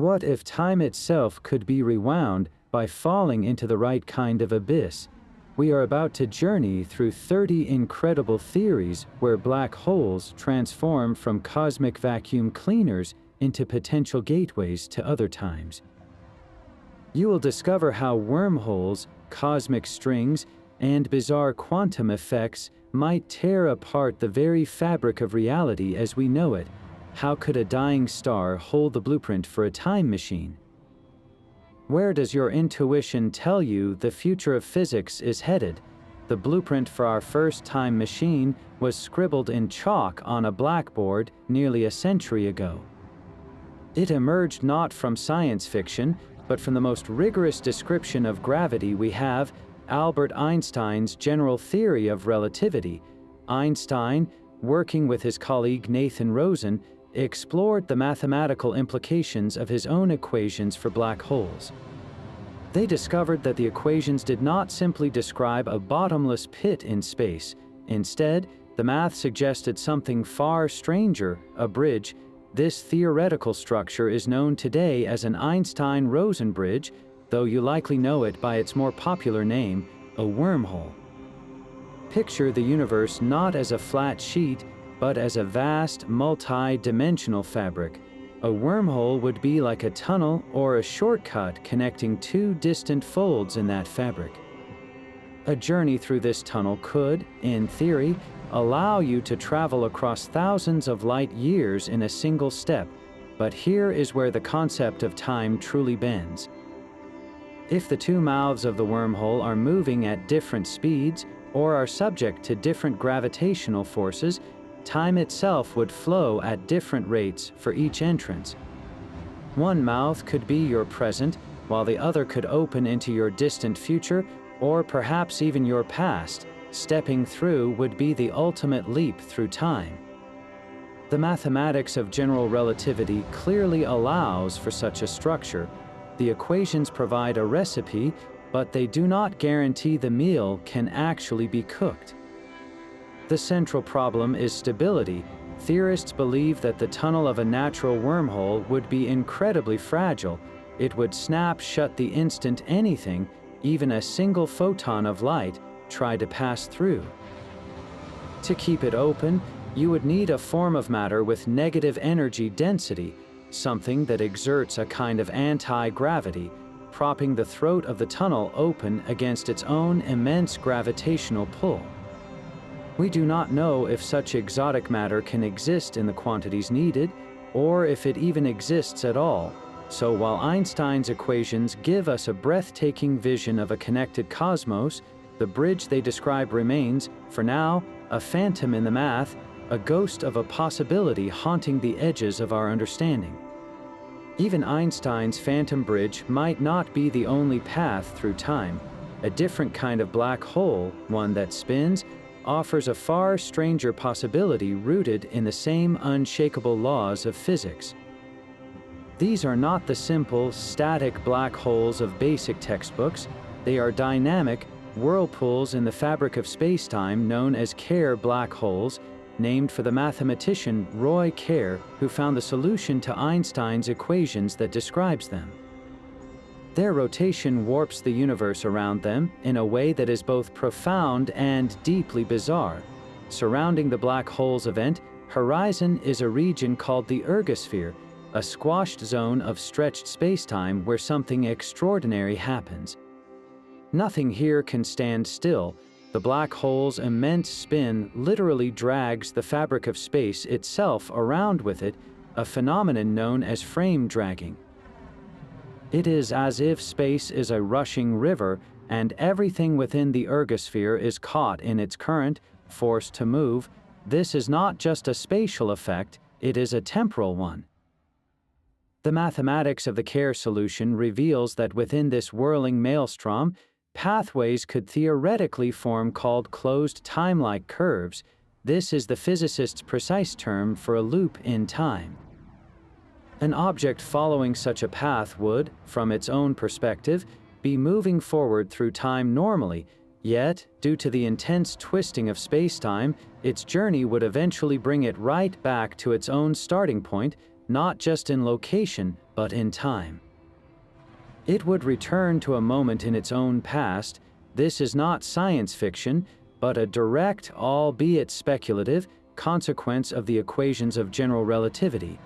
What if time itself could be rewound by falling into the right kind of abyss? We are about to journey through 30 incredible theories where black holes transform from cosmic vacuum cleaners into potential gateways to other times. You will discover how wormholes, cosmic strings, and bizarre quantum effects might tear apart the very fabric of reality as we know it. How could a dying star hold the blueprint for a time machine? Where does your intuition tell you the future of physics is headed? The blueprint for our first time machine was scribbled in chalk on a blackboard nearly a century ago. It emerged not from science fiction, but from the most rigorous description of gravity we have, Albert Einstein's general theory of relativity. Einstein, working with his colleague Nathan Rosen, explored the mathematical implications of his own equations for black holes. They discovered that the equations did not simply describe a bottomless pit in space. Instead, the math suggested something far stranger, a bridge. This theoretical structure is known today as an Einstein-Rosen bridge, though you likely know it by its more popular name, a wormhole. Picture the universe not as a flat sheet, but as a vast, multi-dimensional fabric. A wormhole would be like a tunnel or a shortcut connecting two distant folds in that fabric. A journey through this tunnel could, in theory, allow you to travel across thousands of light years in a single step, but here is where the concept of time truly bends. If the two mouths of the wormhole are moving at different speeds or are subject to different gravitational forces, time itself would flow at different rates for each entrance. One mouth could be your present, while the other could open into your distant future, or perhaps even your past. Stepping through would be the ultimate leap through time. The mathematics of general relativity clearly allows for such a structure. The equations provide a recipe, but they do not guarantee the meal can actually be cooked. The central problem is stability. Theorists believe that the tunnel of a natural wormhole would be incredibly fragile. It would snap shut the instant anything, even a single photon of light, tried to pass through. To keep it open, you would need a form of matter with negative energy density, something that exerts a kind of anti-gravity, propping the throat of the tunnel open against its own immense gravitational pull. We do not know if such exotic matter can exist in the quantities needed, or if it even exists at all. So while Einstein's equations give us a breathtaking vision of a connected cosmos, the bridge they describe remains, for now, a phantom in the math, a ghost of a possibility haunting the edges of our understanding. Even Einstein's phantom bridge might not be the only path through time. A different kind of black hole, one that spins, offers a far stranger possibility rooted in the same unshakable laws of physics. These are not the simple, static black holes of basic textbooks. They are dynamic whirlpools in the fabric of spacetime known as Kerr black holes, named for the mathematician Roy Kerr, who found the solution to Einstein's equations that describes them. Their rotation warps the universe around them in a way that is both profound and deeply bizarre. Surrounding the black hole's event horizon is a region called the ergosphere, a squashed zone of stretched spacetime where something extraordinary happens. Nothing here can stand still. The black hole's immense spin literally drags the fabric of space itself around with it, a phenomenon known as frame dragging. It is as if space is a rushing river, and everything within the ergosphere is caught in its current, forced to move. This is not just a spatial effect, it is a temporal one. The mathematics of the Kerr solution reveals that within this whirling maelstrom, pathways could theoretically form called closed time-like curves. This is the physicist's precise term for a loop in time. An object following such a path would, from its own perspective, be moving forward through time normally, yet, due to the intense twisting of spacetime, its journey would eventually bring it right back to its own starting point, not just in location, but in time. It would return to a moment in its own past. This is not science fiction, but a direct, albeit speculative, consequence of the equations of general relativity.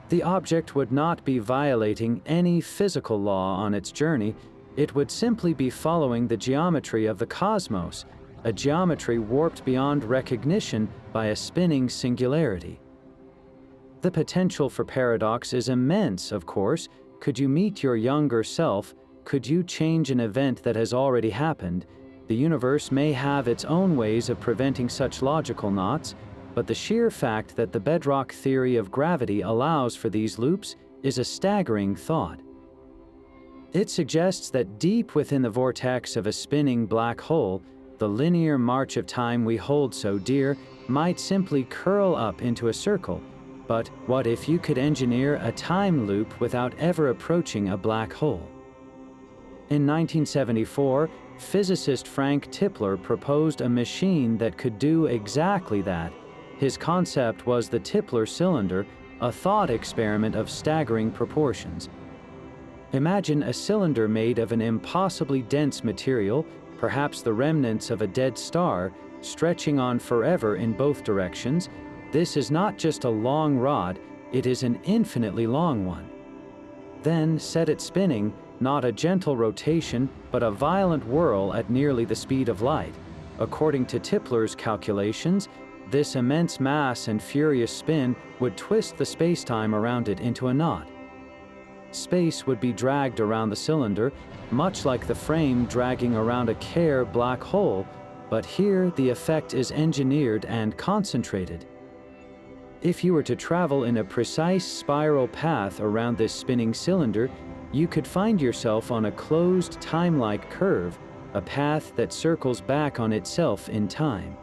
The object would not be violating any physical law on its journey. It would simply be following the geometry of the cosmos, a geometry warped beyond recognition by a spinning singularity. The potential for paradox is immense, of course. Could you meet your younger self? Could you change an event that has already happened? The universe may have its own ways of preventing such logical knots, but the sheer fact that the bedrock theory of gravity allows for these loops is a staggering thought. It suggests that deep within the vortex of a spinning black hole, the linear march of time we hold so dear might simply curl up into a circle. But what if you could engineer a time loop without ever approaching a black hole? In 1974, physicist Frank Tipler proposed a machine that could do exactly that. His concept was the Tipler cylinder, a thought experiment of staggering proportions. Imagine a cylinder made of an impossibly dense material, perhaps the remnants of a dead star, stretching on forever in both directions. This is not just a long rod, it is an infinitely long one. Then set it spinning, not a gentle rotation, but a violent whirl at nearly the speed of light. According to Tipler's calculations, this immense mass and furious spin would twist the spacetime around it into a knot. Space would be dragged around the cylinder, much like the frame dragging around a Kerr black hole, but here the effect is engineered and concentrated. If you were to travel in a precise spiral path around this spinning cylinder, you could find yourself on a closed time-like curve, a path that circles back on itself in time.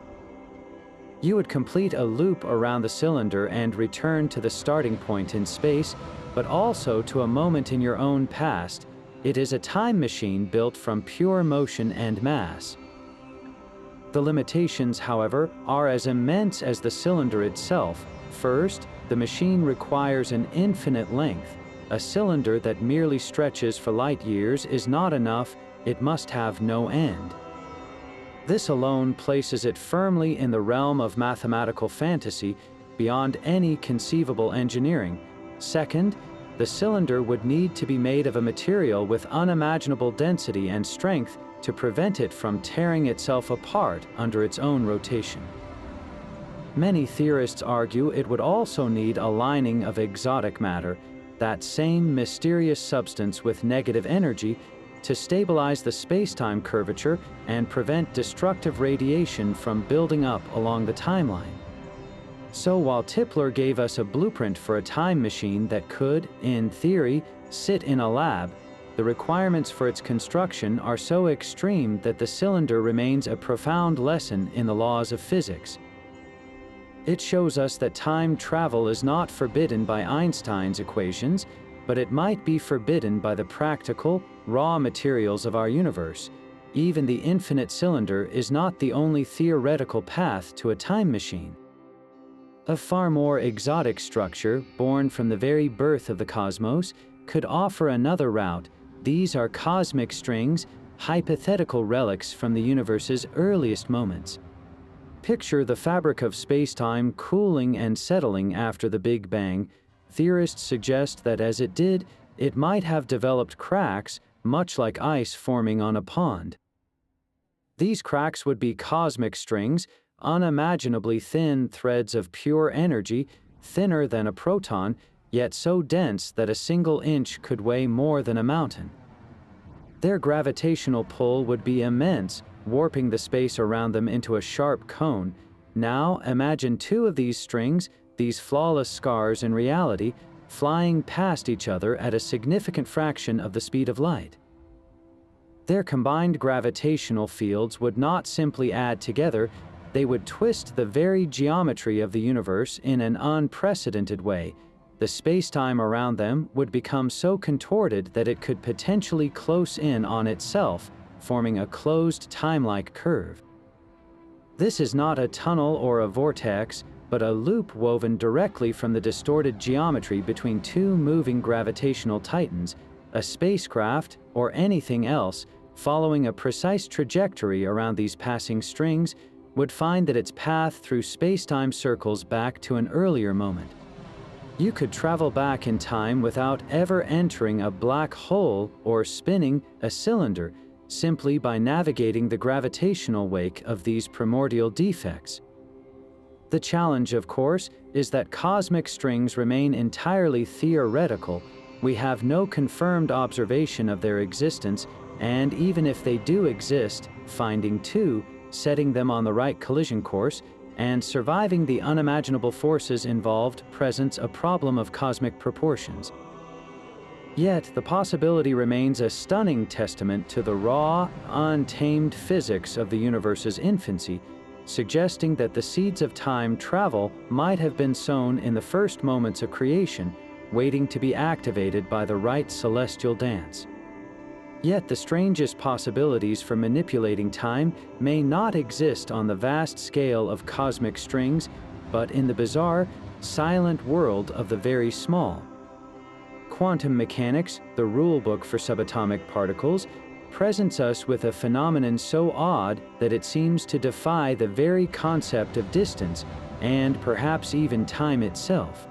You would complete a loop around the cylinder and return to the starting point in space, but also to a moment in your own past. It is a time machine built from pure motion and mass. The limitations, however, are as immense as the cylinder itself. First, the machine requires an infinite length. A cylinder that merely stretches for light years is not enough, it must have no end. This alone places it firmly in the realm of mathematical fantasy, beyond any conceivable engineering. Second, the cylinder would need to be made of a material with unimaginable density and strength to prevent it from tearing itself apart under its own rotation. Many theorists argue it would also need a lining of exotic matter, that same mysterious substance with negative energy, to stabilize the spacetime curvature and prevent destructive radiation from building up along the timeline. So while Tipler gave us a blueprint for a time machine that could, in theory, sit in a lab, the requirements for its construction are so extreme that the cylinder remains a profound lesson in the laws of physics. It shows us that time travel is not forbidden by Einstein's equations, but it might be forbidden by the practical, raw materials of our universe. Even the infinite cylinder is not the only theoretical path to a time machine. A far more exotic structure, born from the very birth of the cosmos, could offer another route. These are cosmic strings, hypothetical relics from the universe's earliest moments. Picture the fabric of spacetime cooling and settling after the Big Bang. Theorists suggest that as it did, it might have developed cracks, much like ice forming on a pond. These cracks would be cosmic strings, unimaginably thin threads of pure energy, thinner than a proton, yet so dense that a single inch could weigh more than a mountain. Their gravitational pull would be immense, warping the space around them into a sharp cone. Now imagine two of these strings, these flawless scars in reality, flying past each other at a significant fraction of the speed of light. Their combined gravitational fields would not simply add together, they would twist the very geometry of the universe in an unprecedented way. The spacetime around them would become so contorted that it could potentially close in on itself, forming a closed time-like curve. This is not a tunnel or a vortex. but a loop woven directly from the distorted geometry between two moving gravitational titans, a spacecraft, or anything else, following a precise trajectory around these passing strings, would find that its path through spacetime circles back to an earlier moment. You could travel back in time without ever entering a black hole or spinning a cylinder, simply by navigating the gravitational wake of these primordial defects. The challenge, of course, is that cosmic strings remain entirely theoretical. We have no confirmed observation of their existence, and even if they do exist, finding two, setting them on the right collision course, and surviving the unimaginable forces involved presents a problem of cosmic proportions. Yet, the possibility remains a stunning testament to the raw, untamed physics of the universe's infancy, suggesting that the seeds of time travel might have been sown in the first moments of creation, waiting to be activated by the right celestial dance. Yet the strangest possibilities for manipulating time may not exist on the vast scale of cosmic strings, but in the bizarre, silent world of the very small. Quantum mechanics, the rulebook for subatomic particles, presents us with a phenomenon so odd that it seems to defy the very concept of distance and perhaps even time itself.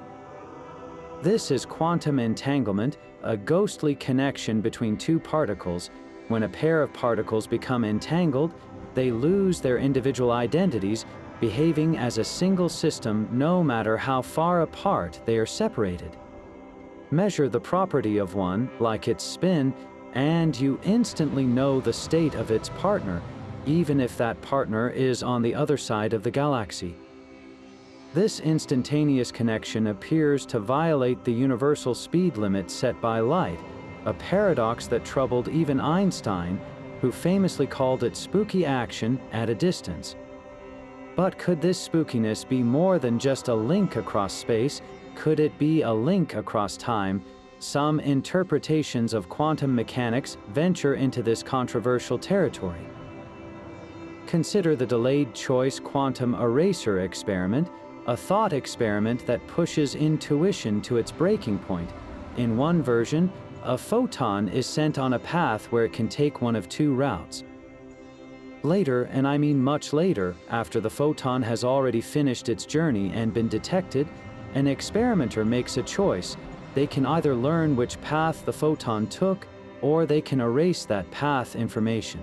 This is quantum entanglement, a ghostly connection between two particles. When a pair of particles become entangled, they lose their individual identities, behaving as a single system no matter how far apart they are separated. Measure the property of one, like its spin, and you instantly know the state of its partner, even if that partner is on the other side of the galaxy. This instantaneous connection appears to violate the universal speed limit set by light, a paradox that troubled even Einstein, who famously called it spooky action at a distance. But could this spookiness be more than just a link across space? Could it be a link across time? Some interpretations of quantum mechanics venture into this controversial territory. Consider the delayed choice quantum eraser experiment, a thought experiment that pushes intuition to its breaking point. In one version, a photon is sent on a path where it can take one of two routes. Later, and I mean much later, after the photon has already finished its journey and been detected, an experimenter makes a choice. They can either learn which path the photon took, or they can erase that path information.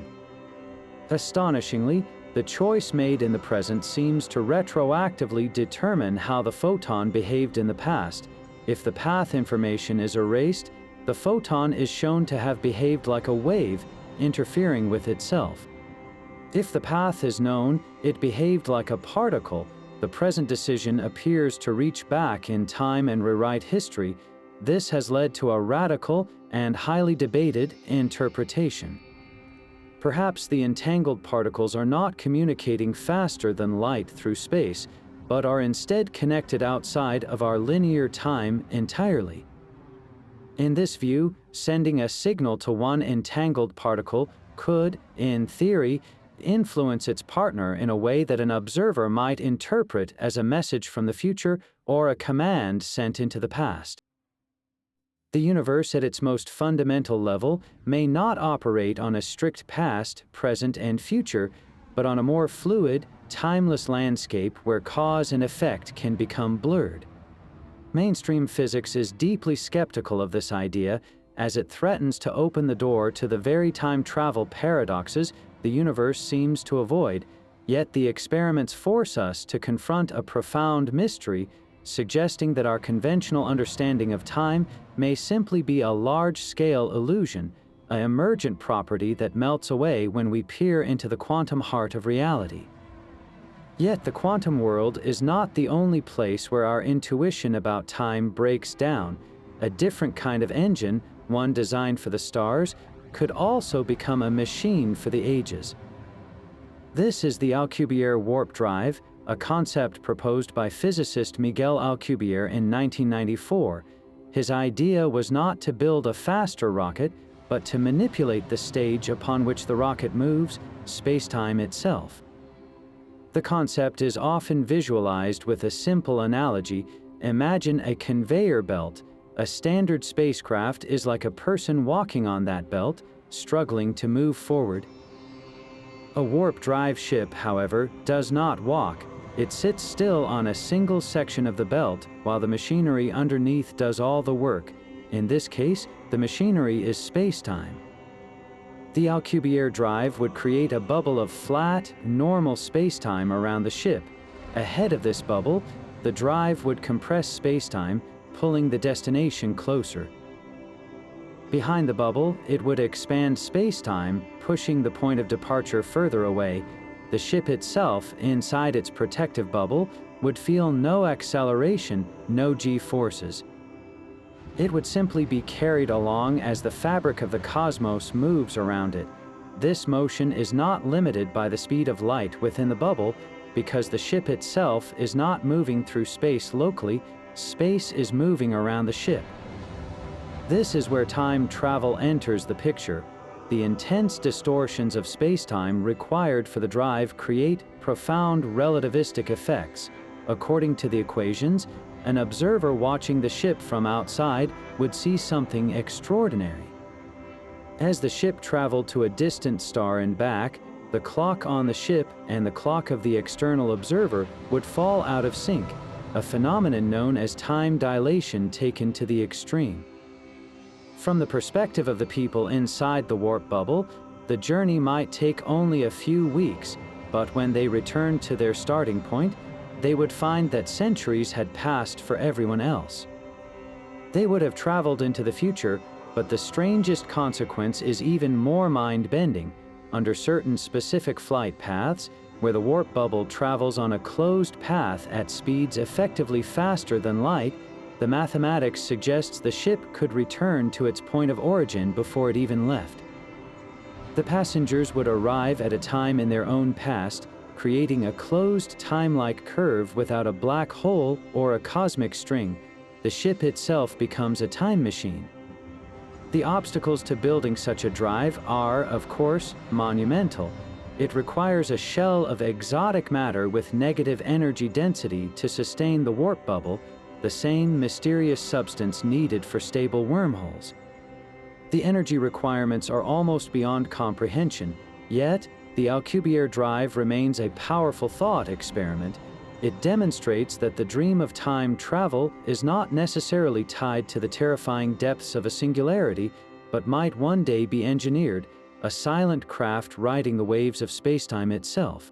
Astonishingly, the choice made in the present seems to retroactively determine how the photon behaved in the past. If the path information is erased, the photon is shown to have behaved like a wave, interfering with itself. If the path is known, it behaved like a particle. The present decision appears to reach back in time and rewrite history. This has led to a radical and highly debated interpretation. Perhaps the entangled particles are not communicating faster than light through space, but are instead connected outside of our linear time entirely. In this view, sending a signal to one entangled particle could, in theory, influence its partner in a way that an observer might interpret as a message from the future or a command sent into the past. The universe at its most fundamental level may not operate on a strict past, present, and future, but on a more fluid, timeless landscape where cause and effect can become blurred. Mainstream physics is deeply skeptical of this idea, as it threatens to open the door to the very time travel paradoxes the universe seems to avoid, yet the experiments force us to confront a profound mystery, suggesting that our conventional understanding of time may simply be a large-scale illusion, an emergent property that melts away when we peer into the quantum heart of reality. Yet the quantum world is not the only place where our intuition about time breaks down. A different kind of engine, one designed for the stars, could also become a machine for the ages. This is the Alcubierre warp drive, a concept proposed by physicist Miguel Alcubierre in 1994. His idea was not to build a faster rocket, but to manipulate the stage upon which the rocket moves, spacetime itself. The concept is often visualized with a simple analogy. Imagine a conveyor belt. A standard spacecraft is like a person walking on that belt, struggling to move forward. A warp drive ship, however, does not walk. It sits still on a single section of the belt while the machinery underneath does all the work. In this case, the machinery is spacetime. The Alcubierre drive would create a bubble of flat, normal spacetime around the ship. Ahead of this bubble, the drive would compress spacetime, pulling the destination closer. Behind the bubble, it would expand spacetime, pushing the point of departure further away. The ship itself, inside its protective bubble, would feel no acceleration, no g-forces. It would simply be carried along as the fabric of the cosmos moves around it. This motion is not limited by the speed of light within the bubble, because the ship itself is not moving through space locally, space is moving around the ship. This is where time travel enters the picture. The intense distortions of spacetime required for the drive create profound relativistic effects. According to the equations, an observer watching the ship from outside would see something extraordinary. As the ship traveled to a distant star and back, the clock on the ship and the clock of the external observer would fall out of sync, a phenomenon known as time dilation taken to the extreme. From the perspective of the people inside the warp bubble, the journey might take only a few weeks, but when they returned to their starting point, they would find that centuries had passed for everyone else. They would have traveled into the future, but the strangest consequence is even more mind-bending. Under certain specific flight paths, where the warp bubble travels on a closed path at speeds effectively faster than light, the mathematics suggests the ship could return to its point of origin before it even left. The passengers would arrive at a time in their own past, creating a closed time-like curve without a black hole or a cosmic string. The ship itself becomes a time machine. The obstacles to building such a drive are, of course, monumental. It requires a shell of exotic matter with negative energy density to sustain the warp bubble, the same mysterious substance needed for stable wormholes. The energy requirements are almost beyond comprehension, yet the Alcubierre drive remains a powerful thought experiment. It demonstrates that the dream of time travel is not necessarily tied to the terrifying depths of a singularity, but might one day be engineered, a silent craft riding the waves of spacetime itself.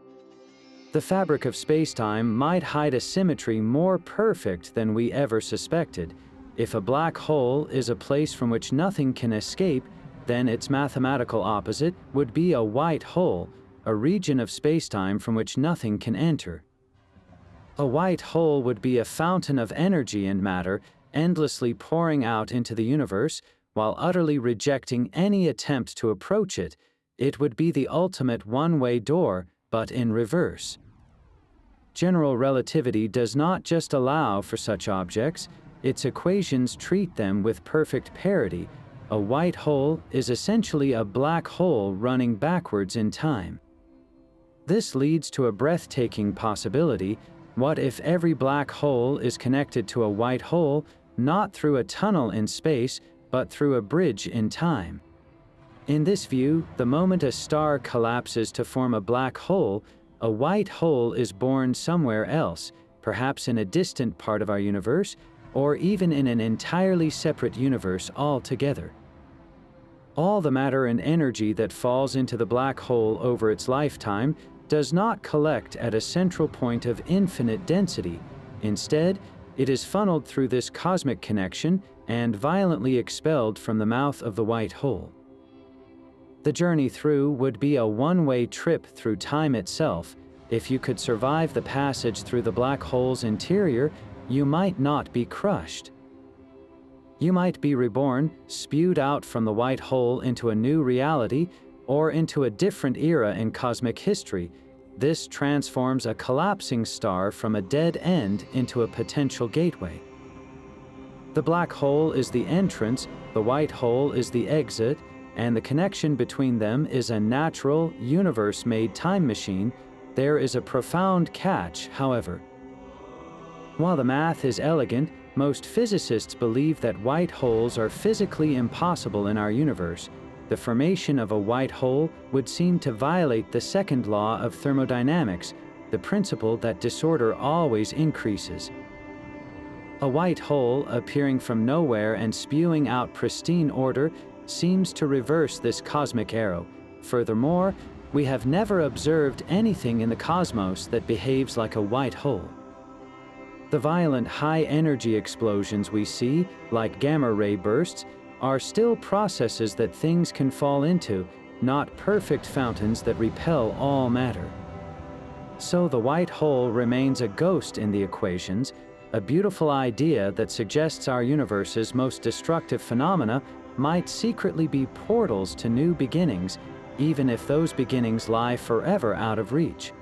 The fabric of spacetime might hide a symmetry more perfect than we ever suspected. If a black hole is a place from which nothing can escape, then its mathematical opposite would be a white hole, a region of spacetime from which nothing can enter. A white hole would be a fountain of energy and matter, endlessly pouring out into the universe, while utterly rejecting any attempt to approach it. It would be the ultimate one-way door, but in reverse. General relativity does not just allow for such objects, its equations treat them with perfect parity. A white hole is essentially a black hole running backwards in time. This leads to a breathtaking possibility. What if every black hole is connected to a white hole, not through a tunnel in space, but through a bridge in time? In this view, the moment a star collapses to form a black hole, a white hole is born somewhere else, perhaps in a distant part of our universe, or even in an entirely separate universe altogether. All the matter and energy that falls into the black hole over its lifetime does not collect at a central point of infinite density. Instead, it is funneled through this cosmic connection and violently expelled from the mouth of the white hole. The journey through would be a one-way trip through time itself. If you could survive the passage through the black hole's interior, you might not be crushed. You might be reborn, spewed out from the white hole into a new reality, or into a different era in cosmic history. This transforms a collapsing star from a dead end into a potential gateway. The black hole is the entrance, the white hole is the exit, and the connection between them is a natural, universe-made time machine. There is a profound catch, however. While the math is elegant, most physicists believe that white holes are physically impossible in our universe. The formation of a white hole would seem to violate the second law of thermodynamics, the principle that disorder always increases. A white hole appearing from nowhere and spewing out pristine order seems to reverse this cosmic arrow. Furthermore, we have never observed anything in the cosmos that behaves like a white hole. The violent high-energy explosions we see, like gamma-ray bursts, are still processes that things can fall into, not perfect fountains that repel all matter. So the white hole remains a ghost in the equations, a beautiful idea that suggests our universe's most destructive phenomena might secretly be portals to new beginnings, even if those beginnings lie forever out of reach.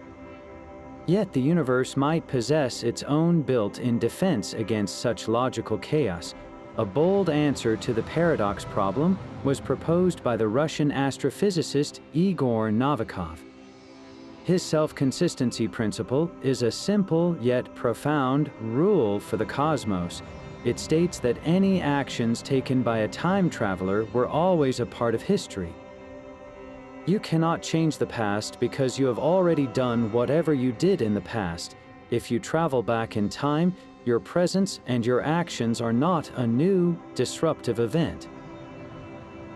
Yet the universe might possess its own built-in defense against such logical chaos. A bold answer to the paradox problem was proposed by the Russian astrophysicist Igor Novikov. His self-consistency principle is a simple yet profound rule for the cosmos. It states that any actions taken by a time traveler were always a part of history. You cannot change the past because you have already done whatever you did in the past. If you travel back in time, your presence and your actions are not a new, disruptive event.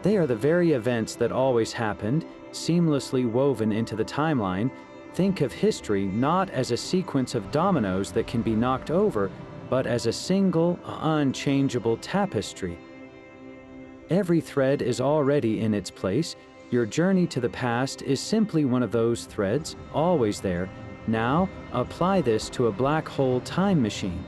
They are the very events that always happened, seamlessly woven into the timeline. Think of history not as a sequence of dominoes that can be knocked over, but as a single, unchangeable tapestry. Every thread is already in its place. Your journey to the past is simply one of those threads, always there. Now, apply this to a black hole time machine.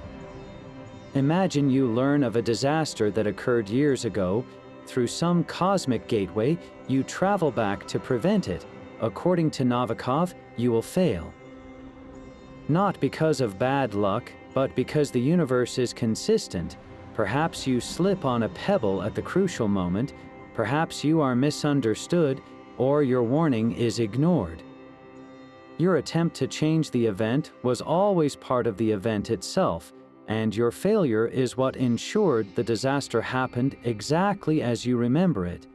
Imagine you learn of a disaster that occurred years ago. Through some cosmic gateway, you travel back to prevent it. According to Novikov, you will fail. Not because of bad luck, but because the universe is consistent. Perhaps you slip on a pebble at the crucial moment. Perhaps you are misunderstood, or your warning is ignored. Your attempt to change the event was always part of the event itself, and your failure is what ensured the disaster happened exactly as you remember it.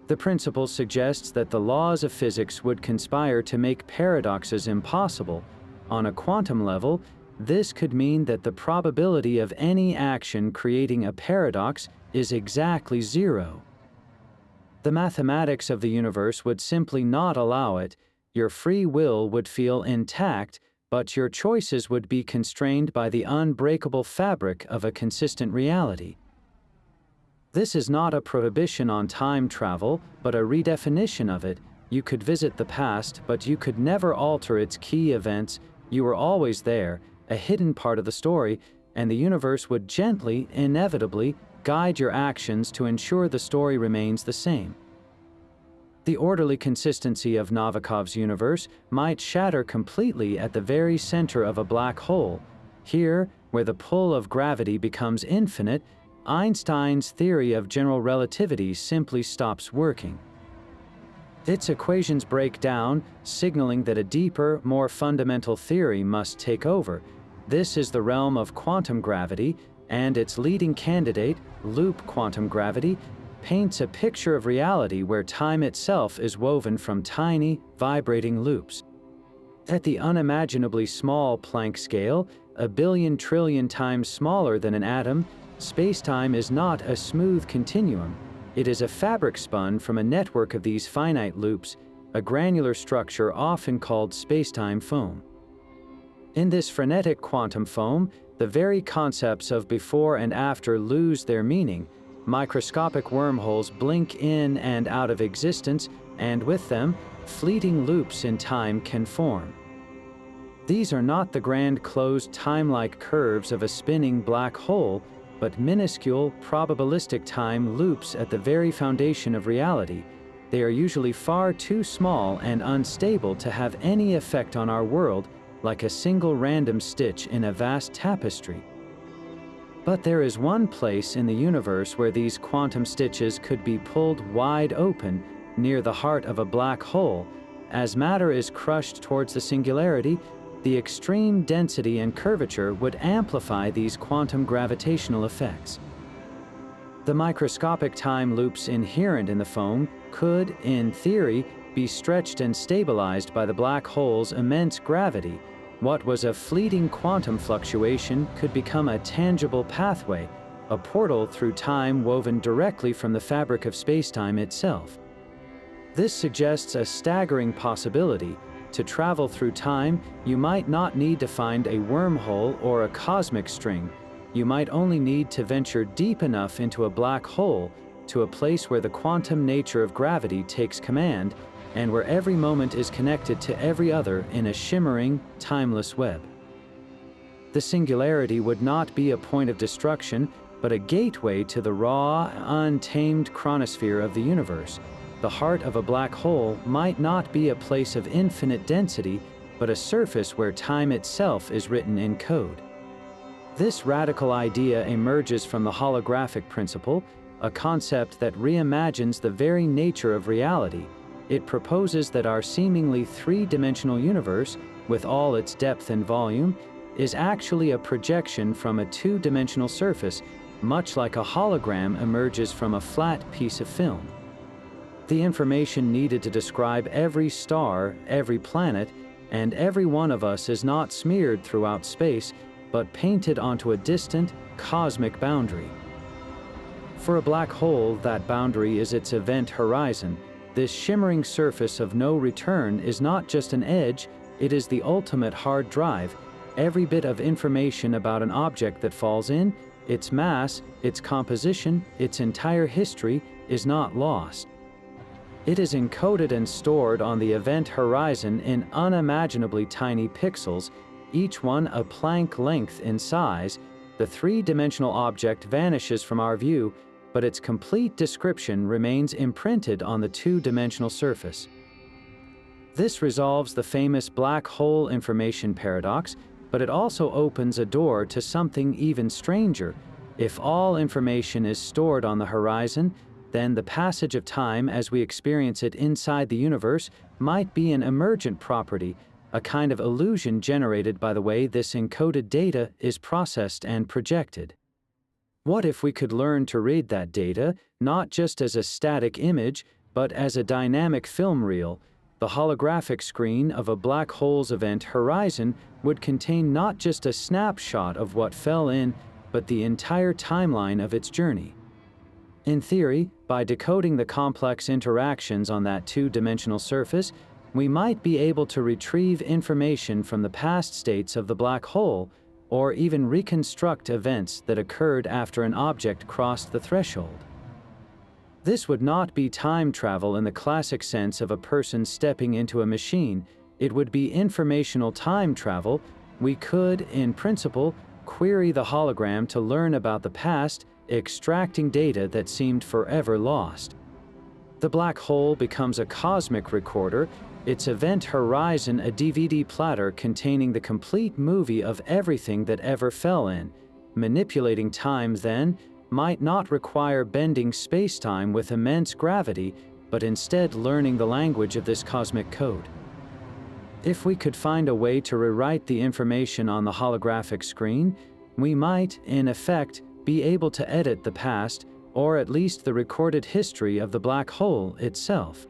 The principle suggests that the laws of physics would conspire to make paradoxes impossible. On a quantum level, this could mean that the probability of any action creating a paradox is exactly zero. The mathematics of the universe would simply not allow it. Your free will would feel intact, but your choices would be constrained by the unbreakable fabric of a consistent reality. This is not a prohibition on time travel, but a redefinition of it. You could visit the past, but you could never alter its key events. You were always there, a hidden part of the story, and the universe would gently, inevitably, guide your actions to ensure the story remains the same. The orderly consistency of Novikov's universe might shatter completely at the very center of a black hole. Here, where the pull of gravity becomes infinite, Einstein's theory of general relativity simply stops working. Its equations break down, signaling that a deeper, more fundamental theory must take over. This is the realm of quantum gravity, and its leading candidate, loop quantum gravity, paints a picture of reality where time itself is woven from tiny, vibrating loops. At the unimaginably small Planck scale, a billion trillion times smaller than an atom, spacetime is not a smooth continuum. It is a fabric spun from a network of these finite loops, a granular structure often called spacetime foam. In this frenetic quantum foam, the very concepts of before and after lose their meaning. Microscopic wormholes blink in and out of existence, and with them, fleeting loops in time can form. These are not the grand closed time-like curves of a spinning black hole, but minuscule, probabilistic time loops at the very foundation of reality. They are usually far too small and unstable to have any effect on our world, like a single random stitch in a vast tapestry. But there is one place in the universe where these quantum stitches could be pulled wide open, near the heart of a black hole, as matter is crushed towards the singularity, the extreme density and curvature would amplify these quantum gravitational effects. The microscopic time loops inherent in the foam could, in theory, be stretched and stabilized by the black hole's immense gravity. What was a fleeting quantum fluctuation could become a tangible pathway, a portal through time woven directly from the fabric of spacetime itself. This suggests a staggering possibility. To travel through time, you might not need to find a wormhole or a cosmic string. You might only need to venture deep enough into a black hole, to a place where the quantum nature of gravity takes command, and where every moment is connected to every other in a shimmering, timeless web. The singularity would not be a point of destruction, but a gateway to the raw, untamed chronosphere of the universe. The heart of a black hole might not be a place of infinite density, but a surface where time itself is written in code. This radical idea emerges from the holographic principle, a concept that reimagines the very nature of reality. It proposes that our seemingly three-dimensional universe, with all its depth and volume, is actually a projection from a two-dimensional surface, much like a hologram emerges from a flat piece of film. The information needed to describe every star, every planet, and every one of us is not smeared throughout space, but painted onto a distant, cosmic boundary. For a black hole, that boundary is its event horizon. This shimmering surface of no return is not just an edge, it is the ultimate hard drive. Every bit of information about an object that falls in, its mass, its composition, its entire history, is not lost. It is encoded and stored on the event horizon in unimaginably tiny pixels, each one a Planck length in size. The three-dimensional object vanishes from our view, but its complete description remains imprinted on the two-dimensional surface. This resolves the famous black hole information paradox, but it also opens a door to something even stranger. If all information is stored on the horizon, then the passage of time as we experience it inside the universe might be an emergent property, a kind of illusion generated by the way this encoded data is processed and projected. What if we could learn to read that data, not just as a static image, but as a dynamic film reel? The holographic screen of a black hole's event horizon would contain not just a snapshot of what fell in, but the entire timeline of its journey. In theory, by decoding the complex interactions on that two-dimensional surface, we might be able to retrieve information from the past states of the black hole, or even reconstruct events that occurred after an object crossed the threshold. This would not be time travel in the classic sense of a person stepping into a machine. It would be informational time travel. We could, in principle, query the hologram to learn about the past, extracting data that seemed forever lost. The black hole becomes a cosmic recorder, its event horizon a DVD platter containing the complete movie of everything that ever fell in. Manipulating time, then, might not require bending spacetime with immense gravity, but instead learning the language of this cosmic code. If we could find a way to rewrite the information on the holographic screen, we might, in effect, be able to edit the past, or at least the recorded history of the black hole itself.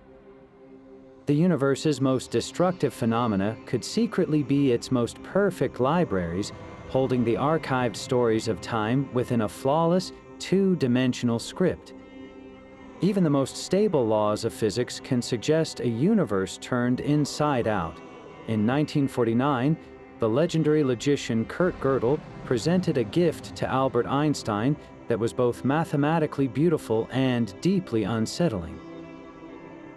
The universe's most destructive phenomena could secretly be its most perfect libraries, holding the archived stories of time within a flawless, two-dimensional script. Even the most stable laws of physics can suggest a universe turned inside out. In 1949, the legendary logician Kurt Gödel presented a gift to Albert Einstein that was both mathematically beautiful and deeply unsettling.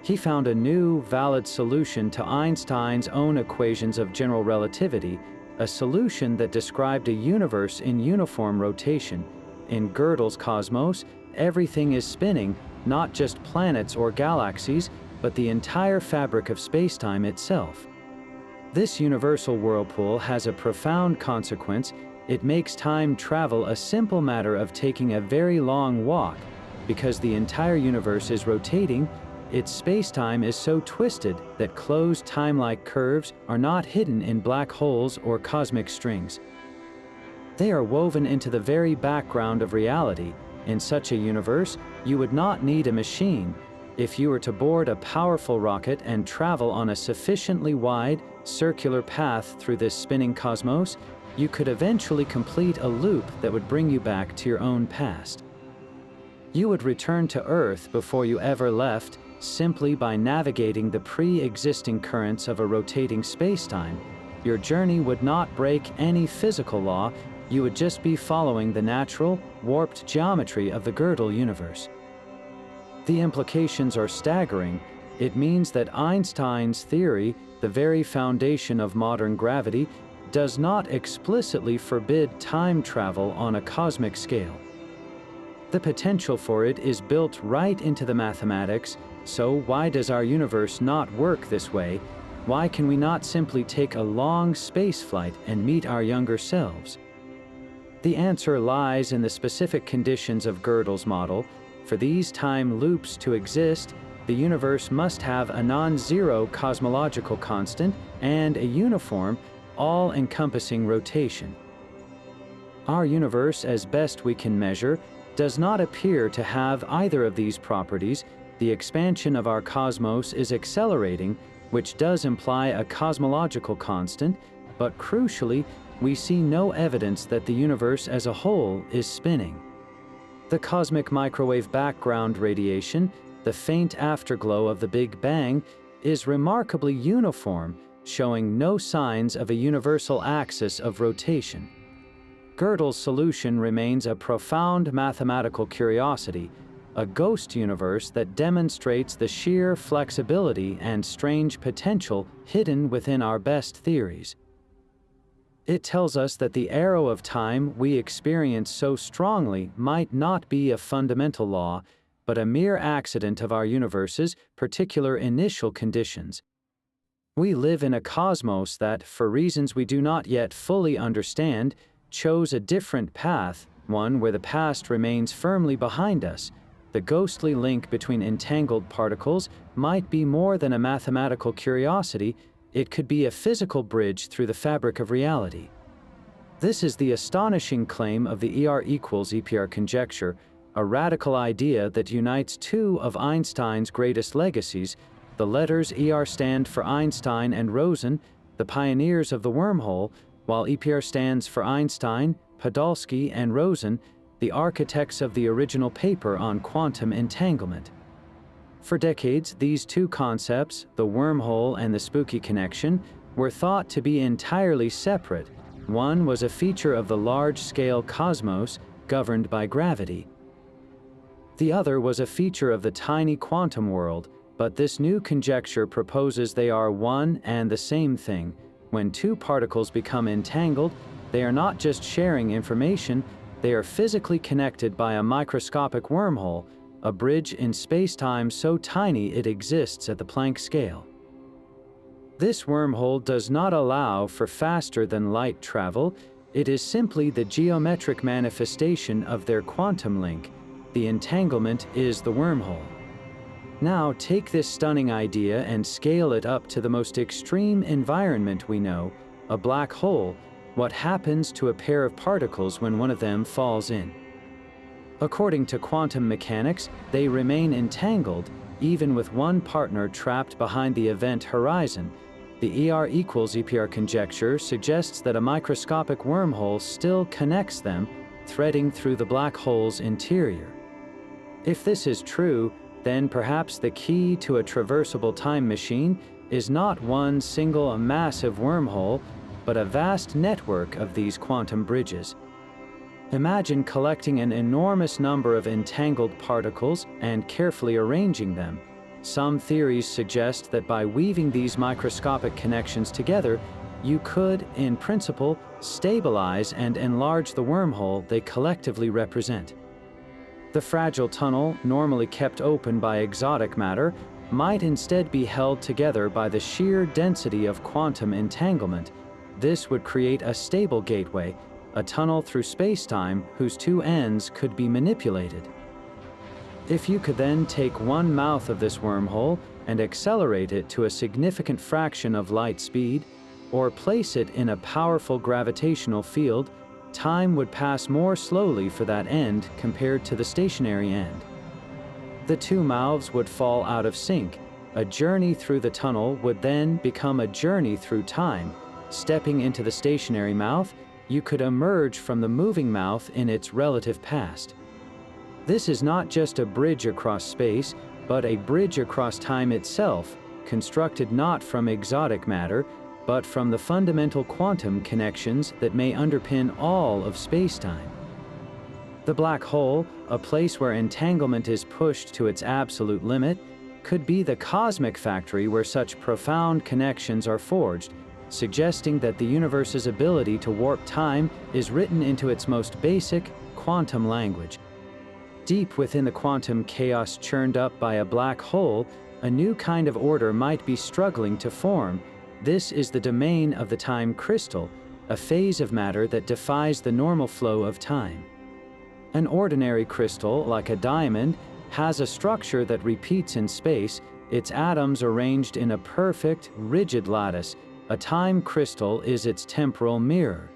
He found a new, valid solution to Einstein's own equations of general relativity, a solution that described a universe in uniform rotation. In Gödel's cosmos, everything is spinning, not just planets or galaxies, but the entire fabric of spacetime itself. This universal whirlpool has a profound consequence. It makes time travel a simple matter of taking a very long walk. Because the entire universe is rotating, its spacetime is so twisted that closed time-like curves are not hidden in black holes or cosmic strings. They are woven into the very background of reality. In such a universe, you would not need a machine. If you were to board a powerful rocket and travel on a sufficiently wide, circular path through this spinning cosmos, you could eventually complete a loop that would bring you back to your own past. You would return to Earth before you ever left, simply by navigating the pre-existing currents of a rotating spacetime. Your journey would not break any physical law. You would just be following the natural, warped geometry of the Gödel universe. The implications are staggering. It means that Einstein's theory, the very foundation of modern gravity, does not explicitly forbid time travel on a cosmic scale. The potential for it is built right into the mathematics, so why does our universe not work this way? Why can we not simply take a long space flight and meet our younger selves? The answer lies in the specific conditions of Gödel's model. For these time loops to exist, the universe must have a non-zero cosmological constant and a uniform, all-encompassing rotation. Our universe, as best we can measure, does not appear to have either of these properties. The expansion of our cosmos is accelerating, which does imply a cosmological constant, but crucially, we see no evidence that the universe as a whole is spinning. The cosmic microwave background radiation, the faint afterglow of the Big Bang, is remarkably uniform, showing no signs of a universal axis of rotation. Gödel's solution remains a profound mathematical curiosity, a ghost universe that demonstrates the sheer flexibility and strange potential hidden within our best theories. It tells us that the arrow of time we experience so strongly might not be a fundamental law, but a mere accident of our universe's particular initial conditions. We live in a cosmos that, for reasons we do not yet fully understand, chose a different path, one where the past remains firmly behind us. The ghostly link between entangled particles might be more than a mathematical curiosity. It could be a physical bridge through the fabric of reality. This is the astonishing claim of the ER=EPR conjecture, a radical idea that unites two of Einstein's greatest legacies. The letters ER stand for Einstein and Rosen, the pioneers of the wormhole, while EPR stands for Einstein, Podolsky, and Rosen, the architects of the original paper on quantum entanglement. For decades, these two concepts, the wormhole and the spooky connection, were thought to be entirely separate. One was a feature of the large-scale cosmos governed by gravity. The other was a feature of the tiny quantum world, but this new conjecture proposes they are one and the same thing. When two particles become entangled, they are not just sharing information, they are physically connected by a microscopic wormhole, a bridge in space-time so tiny it exists at the Planck scale. This wormhole does not allow for faster-than-light travel. It is simply the geometric manifestation of their quantum link. The entanglement is the wormhole. Now take this stunning idea and scale it up to the most extreme environment we know, a black hole. What happens to a pair of particles when one of them falls in? According to quantum mechanics, they remain entangled, even with one partner trapped behind the event horizon. The ER=EPR conjecture suggests that a microscopic wormhole still connects them, threading through the black hole's interior. If this is true, then perhaps the key to a traversable time machine is not one single massive wormhole, but a vast network of these quantum bridges. Imagine collecting an enormous number of entangled particles and carefully arranging them. Some theories suggest that by weaving these microscopic connections together, you could, in principle, stabilize and enlarge the wormhole they collectively represent. The fragile tunnel, normally kept open by exotic matter, might instead be held together by the sheer density of quantum entanglement. This would create a stable gateway, a tunnel through spacetime whose two ends could be manipulated. If you could then take one mouth of this wormhole and accelerate it to a significant fraction of light speed, or place it in a powerful gravitational field, time would pass more slowly for that end compared to the stationary end. The two mouths would fall out of sync. A journey through the tunnel would then become a journey through time. Stepping into the stationary mouth, you could emerge from the moving mouth in its relative past. This is not just a bridge across space, but a bridge across time itself, constructed not from exotic matter, but from the fundamental quantum connections that may underpin all of spacetime. The black hole, a place where entanglement is pushed to its absolute limit, could be the cosmic factory where such profound connections are forged, suggesting that the universe's ability to warp time is written into its most basic, quantum language. Deep within the quantum chaos churned up by a black hole, a new kind of order might be struggling to form. This is the domain of the time crystal, a phase of matter that defies the normal flow of time. An ordinary crystal, like a diamond, has a structure that repeats in space, its atoms arranged in a perfect, rigid lattice. A time crystal is its temporal mirror.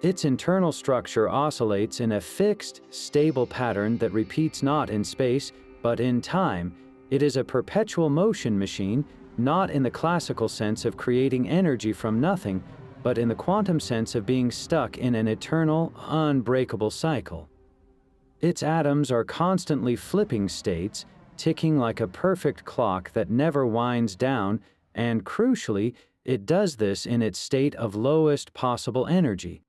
Its internal structure oscillates in a fixed, stable pattern that repeats not in space, but in time. It is a perpetual motion machine, not in the classical sense of creating energy from nothing, but in the quantum sense of being stuck in an eternal, unbreakable cycle. Its atoms are constantly flipping states, ticking like a perfect clock that never winds down, and crucially, it does this in its state of lowest possible energy.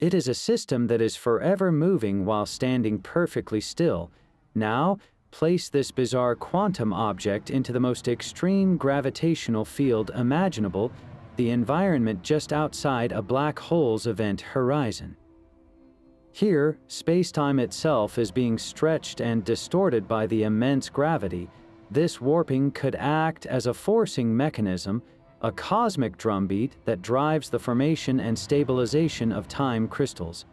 It is a system that is forever moving while standing perfectly still. Now, place this bizarre quantum object into the most extreme gravitational field imaginable, the environment just outside a black hole's event horizon. Here, spacetime itself is being stretched and distorted by the immense gravity. This warping could act as a forcing mechanism, a cosmic drumbeat that drives the formation and stabilization of time crystals.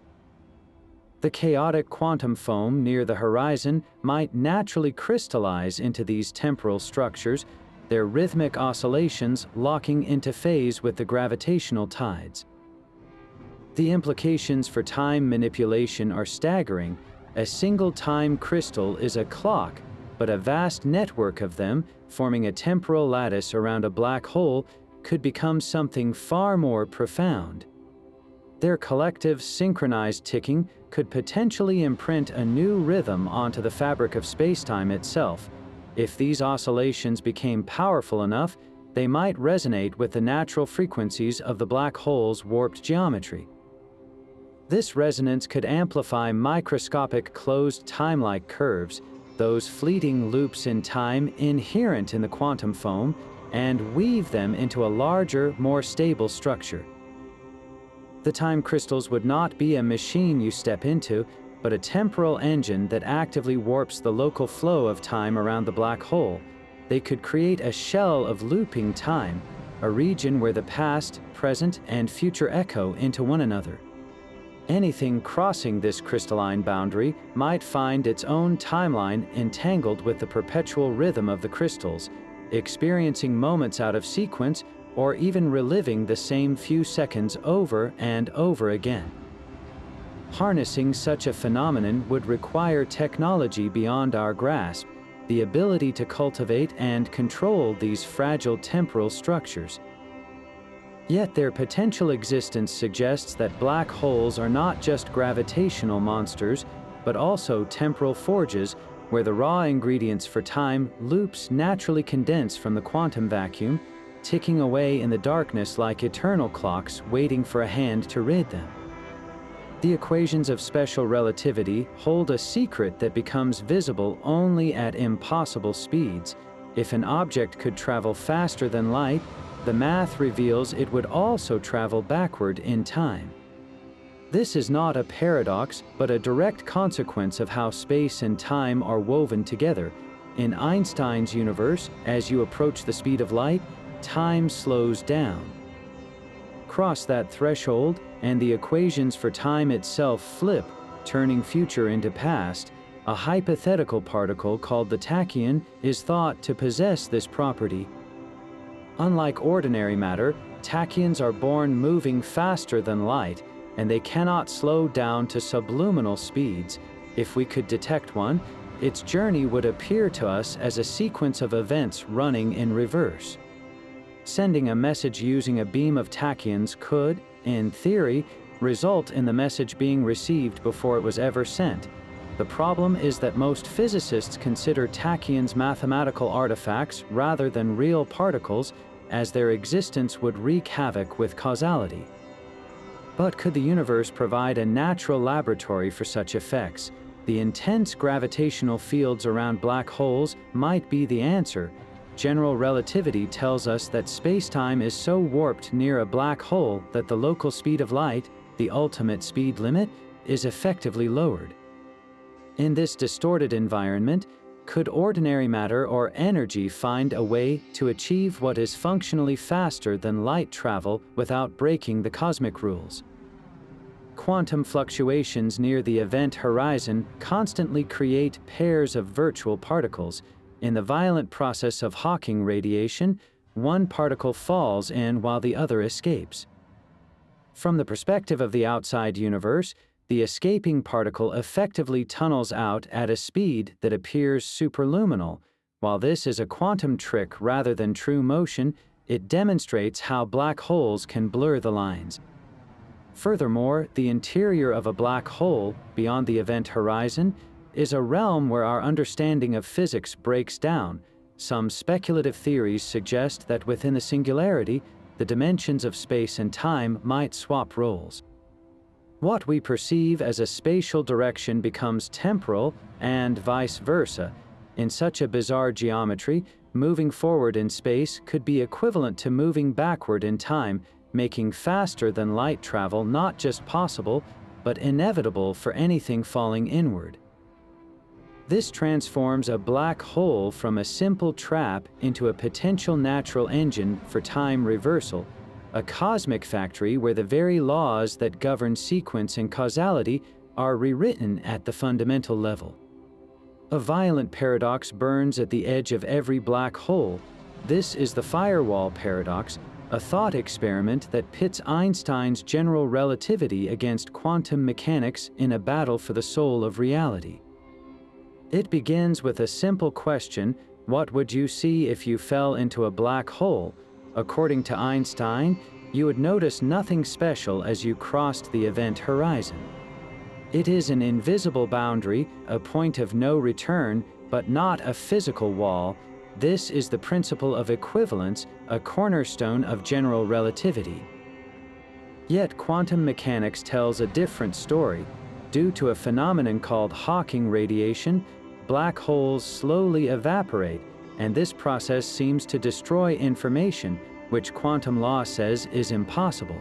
The chaotic quantum foam near the horizon might naturally crystallize into these temporal structures, their rhythmic oscillations locking into phase with the gravitational tides. The implications for time manipulation are staggering. A single time crystal is a clock, but a vast network of them, forming a temporal lattice around a black hole, could become something far more profound. Their collective synchronized ticking could potentially imprint a new rhythm onto the fabric of spacetime itself. If these oscillations became powerful enough, they might resonate with the natural frequencies of the black hole's warped geometry. This resonance could amplify microscopic closed time-like curves, those fleeting loops in time inherent in the quantum foam, and weave them into a larger, more stable structure. The time crystals would not be a machine you step into, but a temporal engine that actively warps the local flow of time around the black hole. They could create a shell of looping time, a region where the past, present, and future echo into one another. Anything crossing this crystalline boundary might find its own timeline entangled with the perpetual rhythm of the crystals, experiencing moments out of sequence or even reliving the same few seconds over and over again. Harnessing such a phenomenon would require technology beyond our grasp, the ability to cultivate and control these fragile temporal structures. Yet their potential existence suggests that black holes are not just gravitational monsters, but also temporal forges where the raw ingredients for time loops naturally condense from the quantum vacuum, ticking away in the darkness like eternal clocks waiting for a hand to read them. The equations of special relativity hold a secret that becomes visible only at impossible speeds. If an object could travel faster than light, the math reveals it would also travel backward in time. This is not a paradox, but a direct consequence of how space and time are woven together. In Einstein's universe, as you approach the speed of light, time slows down. Cross that threshold, and the equations for time itself flip, turning future into past. A hypothetical particle called the tachyon is thought to possess this property. Unlike ordinary matter, tachyons are born moving faster than light, and they cannot slow down to subluminal speeds. If we could detect one, its journey would appear to us as a sequence of events running in reverse. Sending a message using a beam of tachyons could, in theory, result in the message being received before it was ever sent. The problem is that most physicists consider tachyons mathematical artifacts rather than real particles, as their existence would wreak havoc with causality. But could the universe provide a natural laboratory for such effects? The intense gravitational fields around black holes might be the answer. General relativity tells us that spacetime is so warped near a black hole that the local speed of light, the ultimate speed limit, is effectively lowered. In this distorted environment, could ordinary matter or energy find a way to achieve what is functionally faster than light travel without breaking the cosmic rules? Quantum fluctuations near the event horizon constantly create pairs of virtual particles. In the violent process of Hawking radiation, one particle falls in while the other escapes. From the perspective of the outside universe, the escaping particle effectively tunnels out at a speed that appears superluminal. While this is a quantum trick rather than true motion, it demonstrates how black holes can blur the lines. Furthermore, the interior of a black hole, beyond the event horizon, is a realm where our understanding of physics breaks down. Some speculative theories suggest that within the singularity, the dimensions of space and time might swap roles. What we perceive as a spatial direction becomes temporal, and vice versa. In such a bizarre geometry, moving forward in space could be equivalent to moving backward in time, making faster than light travel not just possible, but inevitable for anything falling inward. This transforms a black hole from a simple trap into a potential natural engine for time reversal, a cosmic factory where the very laws that govern sequence and causality are rewritten at the fundamental level. A violent paradox burns at the edge of every black hole. This is the firewall paradox, a thought experiment that pits Einstein's general relativity against quantum mechanics in a battle for the soul of reality. It begins with a simple question: what would you see if you fell into a black hole? According to Einstein, you would notice nothing special as you crossed the event horizon. It is an invisible boundary, a point of no return, but not a physical wall. This is the principle of equivalence, a cornerstone of general relativity. Yet quantum mechanics tells a different story. Due to a phenomenon called Hawking radiation, black holes slowly evaporate, and this process seems to destroy information, which quantum law says is impossible.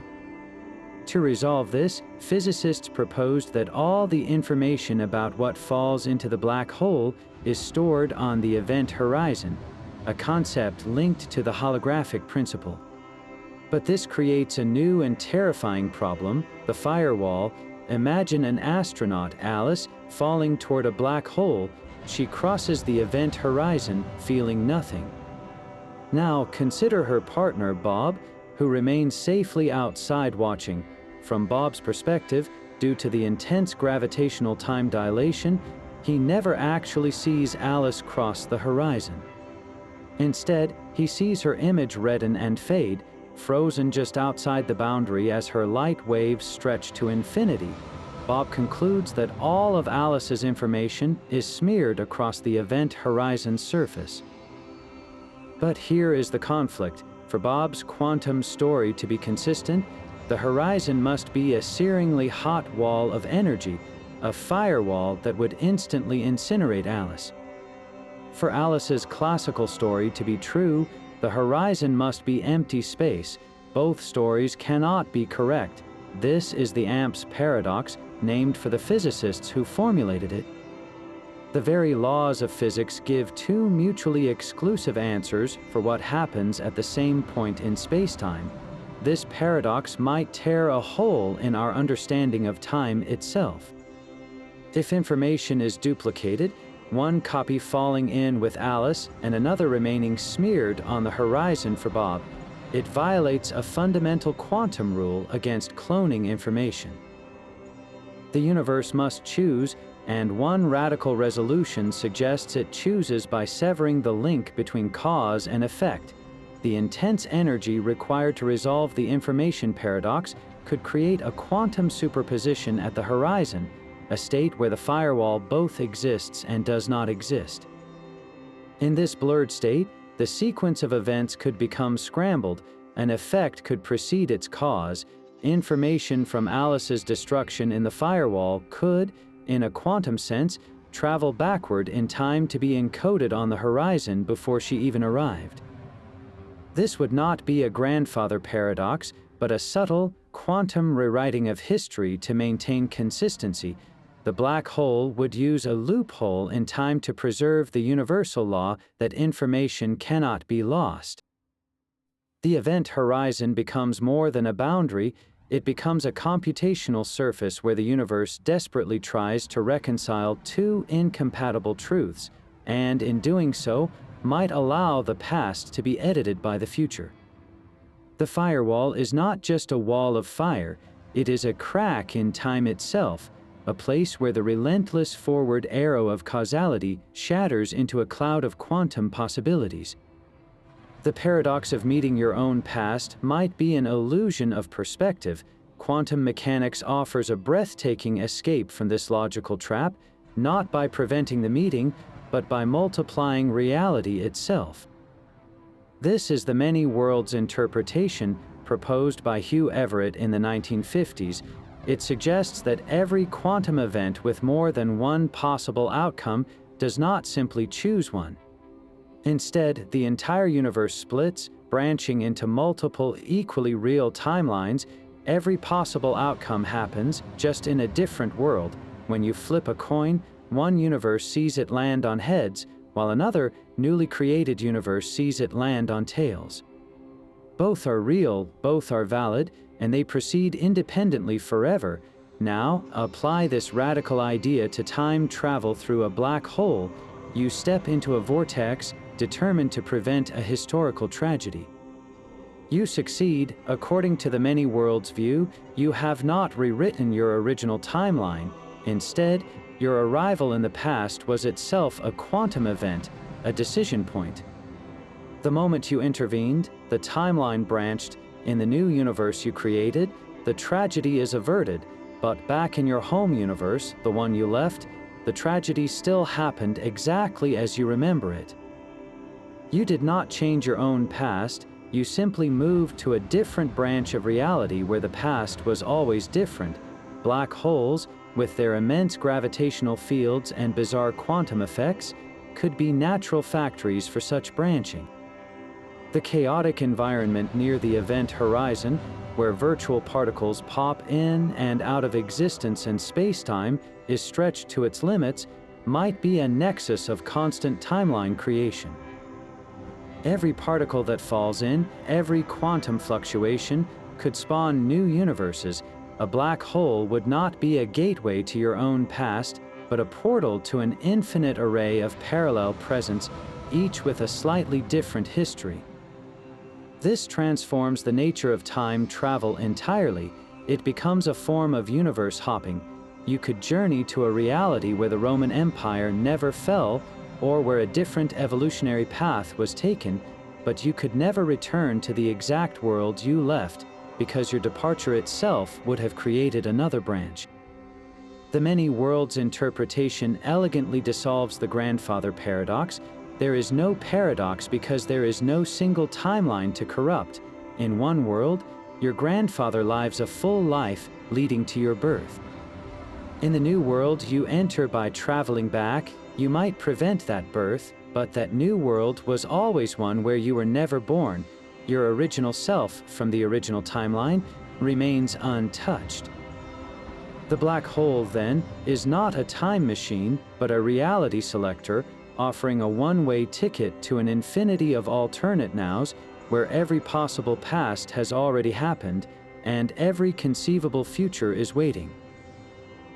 To resolve this, physicists proposed that all the information about what falls into the black hole is stored on the event horizon, a concept linked to the holographic principle. But this creates a new and terrifying problem, the firewall. Imagine an astronaut, Alice, falling toward a black hole. She crosses the event horizon, feeling nothing. Now consider her partner, Bob, who remains safely outside watching. From Bob's perspective, due to the intense gravitational time dilation, he never actually sees Alice cross the horizon. Instead, he sees her image redden and fade, frozen just outside the boundary as her light waves stretch to infinity. Bob concludes that all of Alice's information is smeared across the event horizon's surface. But here is the conflict. For Bob's quantum story to be consistent, the horizon must be a searingly hot wall of energy, a firewall that would instantly incinerate Alice. For Alice's classical story to be true, the horizon must be empty space. Both stories cannot be correct. This is the Amps paradox, named for the physicists who formulated it. The very laws of physics give two mutually exclusive answers for what happens at the same point in spacetime. This paradox might tear a hole in our understanding of time itself. If information is duplicated, one copy falling in with Alice and another remaining smeared on the horizon for Bob, it violates a fundamental quantum rule against cloning information. The universe must choose, and one radical resolution suggests it chooses by severing the link between cause and effect. The intense energy required to resolve the information paradox could create a quantum superposition at the horizon, a state where the firewall both exists and does not exist. In this blurred state, the sequence of events could become scrambled, an effect could precede its cause, information from Alice's destruction in the firewall could, in a quantum sense, travel backward in time to be encoded on the horizon before she even arrived. This would not be a grandfather paradox, but a subtle, quantum rewriting of history to maintain consistency. The black hole would use a loophole in time to preserve the universal law that information cannot be lost. The event horizon becomes more than a boundary, it becomes a computational surface where the universe desperately tries to reconcile two incompatible truths, and in doing so, might allow the past to be edited by the future. The firewall is not just a wall of fire, it is a crack in time itself, a place where the relentless forward arrow of causality shatters into a cloud of quantum possibilities. The paradox of meeting your own past might be an illusion of perspective. Quantum mechanics offers a breathtaking escape from this logical trap, not by preventing the meeting, but by multiplying reality itself. This is the many worlds interpretation proposed by Hugh Everett in the 1950s. It suggests that every quantum event with more than one possible outcome does not simply choose one. Instead, the entire universe splits, branching into multiple equally real timelines. Every possible outcome happens, just in a different world. When you flip a coin, one universe sees it land on heads, while another, newly created universe sees it land on tails. Both are real, both are valid, and they proceed independently forever. Now, apply this radical idea to time travel through a black hole. You step into a vortex, determined to prevent a historical tragedy. You succeed. According to the many worlds view, you have not rewritten your original timeline. Instead, your arrival in the past was itself a quantum event, a decision point. The moment you intervened, the timeline branched. In the new universe you created, the tragedy is averted, but back in your home universe, the one you left, the tragedy still happened exactly as you remember it. You did not change your own past, you simply moved to a different branch of reality where the past was always different. Black holes, with their immense gravitational fields and bizarre quantum effects, could be natural factories for such branching. The chaotic environment near the event horizon, where virtual particles pop in and out of existence and spacetime is stretched to its limits, might be a nexus of constant timeline creation. Every particle that falls in, every quantum fluctuation, could spawn new universes. A black hole would not be a gateway to your own past, but a portal to an infinite array of parallel presents, each with a slightly different history. This transforms the nature of time travel entirely. It becomes a form of universe hopping. You could journey to a reality where the Roman Empire never fell, or where a different evolutionary path was taken, but you could never return to the exact world you left, because your departure itself would have created another branch. The many worlds interpretation elegantly dissolves the grandfather paradox. There is no paradox because there is no single timeline to corrupt. In one world, your grandfather lives a full life leading to your birth. In the new world you enter by traveling back, you might prevent that birth, but that new world was always one where you were never born. Your original self from the original timeline remains untouched. The black hole, then, is not a time machine, but a reality selector, offering a one-way ticket to an infinity of alternate nows, where every possible past has already happened, and every conceivable future is waiting.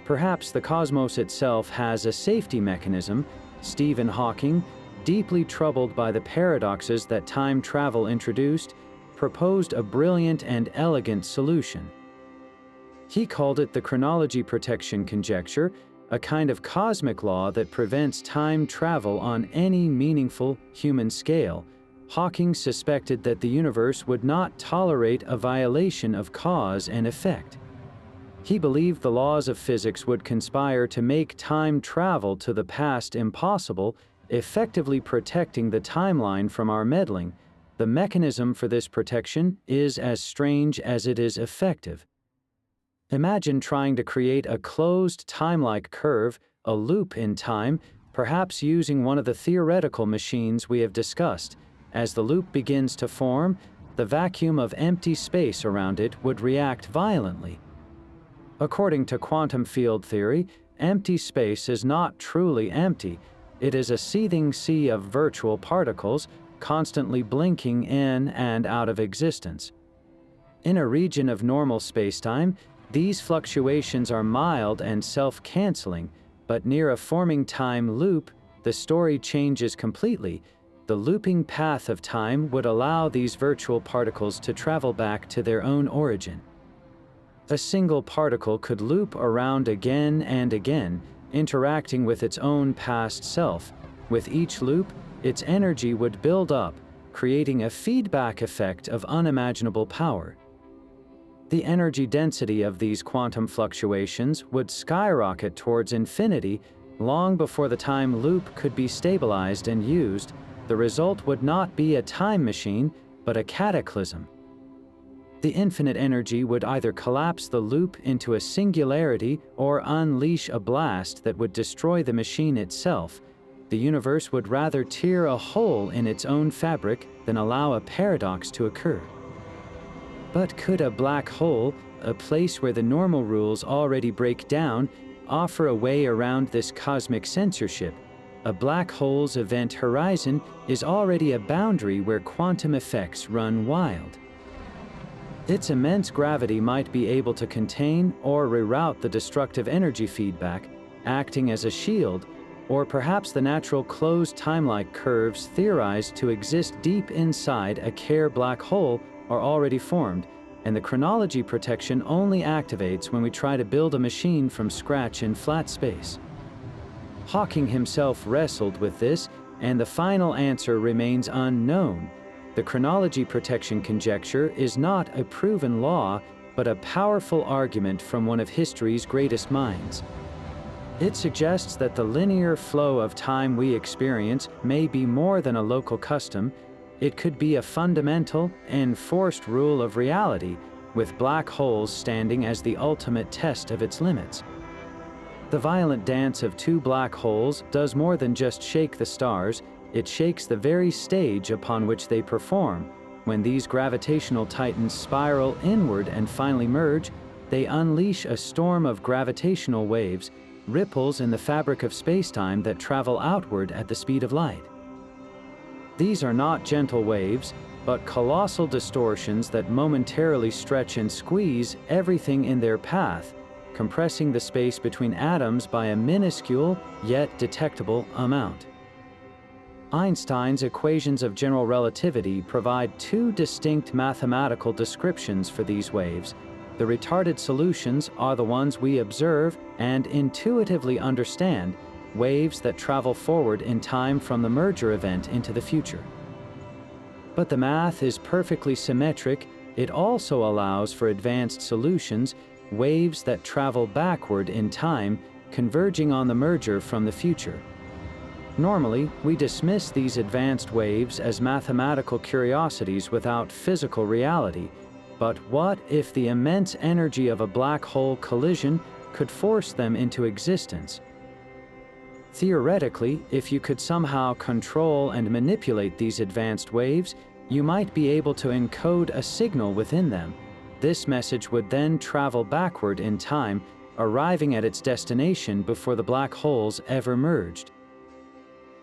Perhaps the cosmos itself has a safety mechanism. Stephen Hawking, deeply troubled by the paradoxes that time travel introduced, proposed a brilliant and elegant solution. He called it the chronology protection conjecture, a kind of cosmic law that prevents time travel on any meaningful human scale. Hawking suspected that the universe would not tolerate a violation of cause and effect. He believed the laws of physics would conspire to make time travel to the past impossible, effectively protecting the timeline from our meddling. The mechanism for this protection is as strange as it is effective. Imagine trying to create a closed time-like curve, a loop in time, perhaps using one of the theoretical machines we have discussed. As the loop begins to form, the vacuum of empty space around it would react violently. According to quantum field theory, empty space is not truly empty. It is a seething sea of virtual particles, constantly blinking in and out of existence. In a region of normal spacetime, these fluctuations are mild and self-canceling, but near a forming time loop, the story changes completely. The looping path of time would allow these virtual particles to travel back to their own origin. A single particle could loop around again and again, interacting with its own past self. With each loop, its energy would build up, creating a feedback effect of unimaginable power. The energy density of these quantum fluctuations would skyrocket towards infinity long before the time loop could be stabilized and used. The result would not be a time machine, but a cataclysm. The infinite energy would either collapse the loop into a singularity or unleash a blast that would destroy the machine itself. The universe would rather tear a hole in its own fabric than allow a paradox to occur. But could a black hole, a place where the normal rules already break down, offer a way around this cosmic censorship? A black hole's event horizon is already a boundary where quantum effects run wild. Its immense gravity might be able to contain or reroute the destructive energy feedback, acting as a shield, or perhaps the natural closed time-like curves theorized to exist deep inside a Kerr black hole are already formed, and the chronology protection only activates when we try to build a machine from scratch in flat space. Hawking himself wrestled with this, and the final answer remains unknown. The chronology protection conjecture is not a proven law, but a powerful argument from one of history's greatest minds. It suggests that the linear flow of time we experience may be more than a local custom. It could be a fundamental, enforced rule of reality, with black holes standing as the ultimate test of its limits. The violent dance of two black holes does more than just shake the stars, it shakes the very stage upon which they perform. When these gravitational titans spiral inward and finally merge, they unleash a storm of gravitational waves, ripples in the fabric of spacetime that travel outward at the speed of light. These are not gentle waves, but colossal distortions that momentarily stretch and squeeze everything in their path, compressing the space between atoms by a minuscule, yet detectable amount. Einstein's equations of general relativity provide two distinct mathematical descriptions for these waves. The retarded solutions are the ones we observe and intuitively understand, waves that travel forward in time from the merger event into the future. But the math is perfectly symmetric. It also allows for advanced solutions, waves that travel backward in time, converging on the merger from the future. Normally, we dismiss these advanced waves as mathematical curiosities without physical reality. But what if the immense energy of a black hole collision could force them into existence? Theoretically, if you could somehow control and manipulate these advanced waves, you might be able to encode a signal within them. This message would then travel backward in time, arriving at its destination before the black holes ever merged.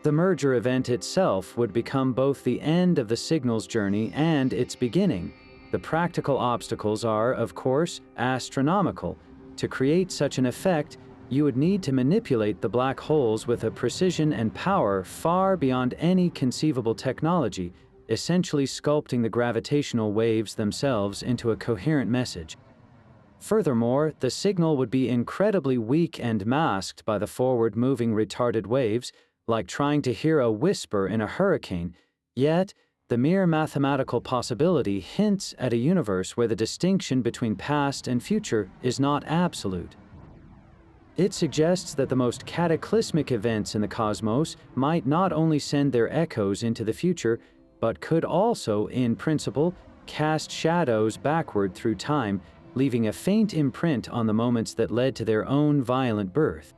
The merger event itself would become both the end of the signal's journey and its beginning. The practical obstacles are, of course, astronomical. To create such an effect, you would need to manipulate the black holes with a precision and power far beyond any conceivable technology, essentially sculpting the gravitational waves themselves into a coherent message. Furthermore, the signal would be incredibly weak and masked by the forward-moving retarded waves, like trying to hear a whisper in a hurricane, yet the mere mathematical possibility hints at a universe where the distinction between past and future is not absolute. It suggests that the most cataclysmic events in the cosmos might not only send their echoes into the future, but could also, in principle, cast shadows backward through time, leaving a faint imprint on the moments that led to their own violent birth.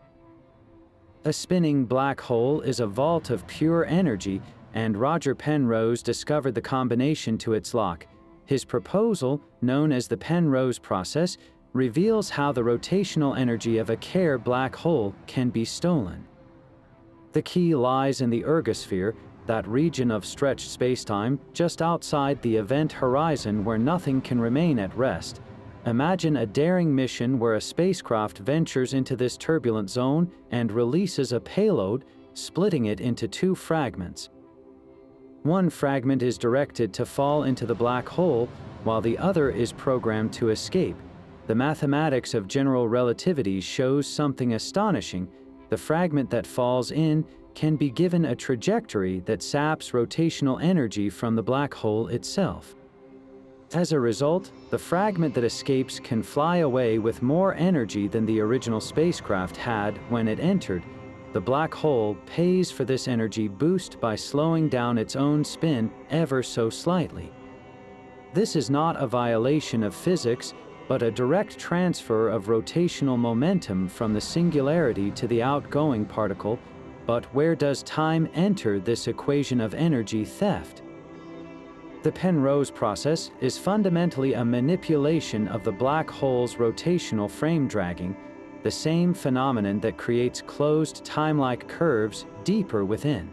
A spinning black hole is a vault of pure energy, and Roger Penrose discovered the combination to its lock. His proposal, known as the Penrose process, reveals how the rotational energy of a Kerr black hole can be stolen. The key lies in the ergosphere, that region of stretched spacetime just outside the event horizon where nothing can remain at rest. Imagine a daring mission where a spacecraft ventures into this turbulent zone and releases a payload, splitting it into two fragments. One fragment is directed to fall into the black hole, while the other is programmed to escape. The mathematics of general relativity shows something astonishing. The fragment that falls in can be given a trajectory that saps rotational energy from the black hole itself. As a result, the fragment that escapes can fly away with more energy than the original spacecraft had when it entered. The black hole pays for this energy boost by slowing down its own spin ever so slightly. This is not a violation of physics, but a direct transfer of rotational momentum from the singularity to the outgoing particle. But where does time enter this equation of energy theft? The Penrose process is fundamentally a manipulation of the black hole's rotational frame dragging, the same phenomenon that creates closed time-like curves deeper within.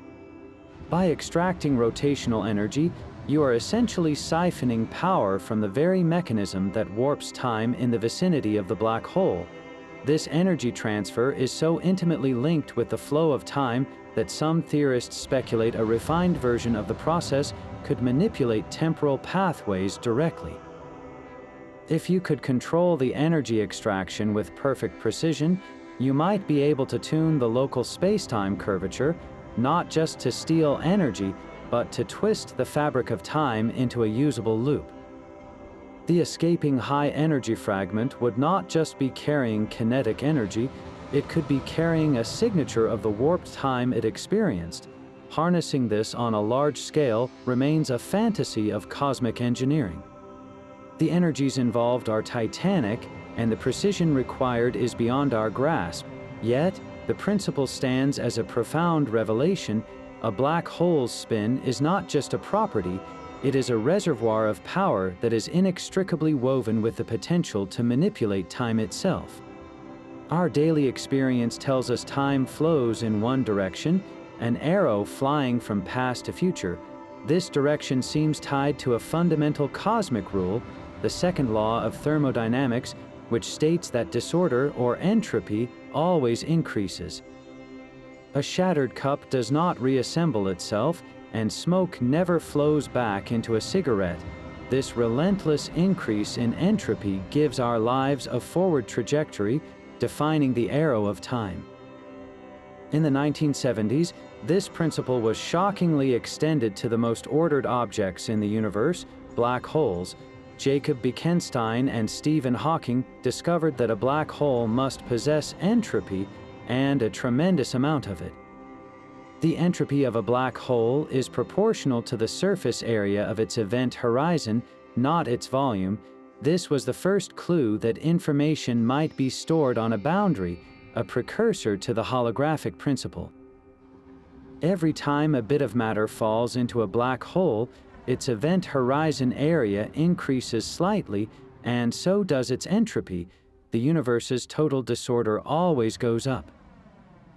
By extracting rotational energy, you are essentially siphoning power from the very mechanism that warps time in the vicinity of the black hole. This energy transfer is so intimately linked with the flow of time that some theorists speculate a refined version of the process could manipulate temporal pathways directly. If you could control the energy extraction with perfect precision, you might be able to tune the local spacetime curvature, not just to steal energy, but to twist the fabric of time into a usable loop. The escaping high-energy fragment would not just be carrying kinetic energy, it could be carrying a signature of the warped time it experienced. Harnessing this on a large scale remains a fantasy of cosmic engineering. The energies involved are titanic, and the precision required is beyond our grasp. Yet, the principle stands as a profound revelation. A black hole's spin is not just a property, it is a reservoir of power that is inextricably woven with the potential to manipulate time itself. Our daily experience tells us time flows in one direction, an arrow flying from past to future. This direction seems tied to a fundamental cosmic rule, the second law of thermodynamics, which states that disorder or entropy always increases. A shattered cup does not reassemble itself, and smoke never flows back into a cigarette. This relentless increase in entropy gives our lives a forward trajectory, defining the arrow of time. In the 1970s, this principle was shockingly extended to the most ordered objects in the universe, black holes. Jacob Bekenstein and Stephen Hawking discovered that a black hole must possess entropy, and a tremendous amount of it. The entropy of a black hole is proportional to the surface area of its event horizon, not its volume. This was the first clue that information might be stored on a boundary, a precursor to the holographic principle. Every time a bit of matter falls into a black hole, its event horizon area increases slightly, and so does its entropy. The universe's total disorder always goes up.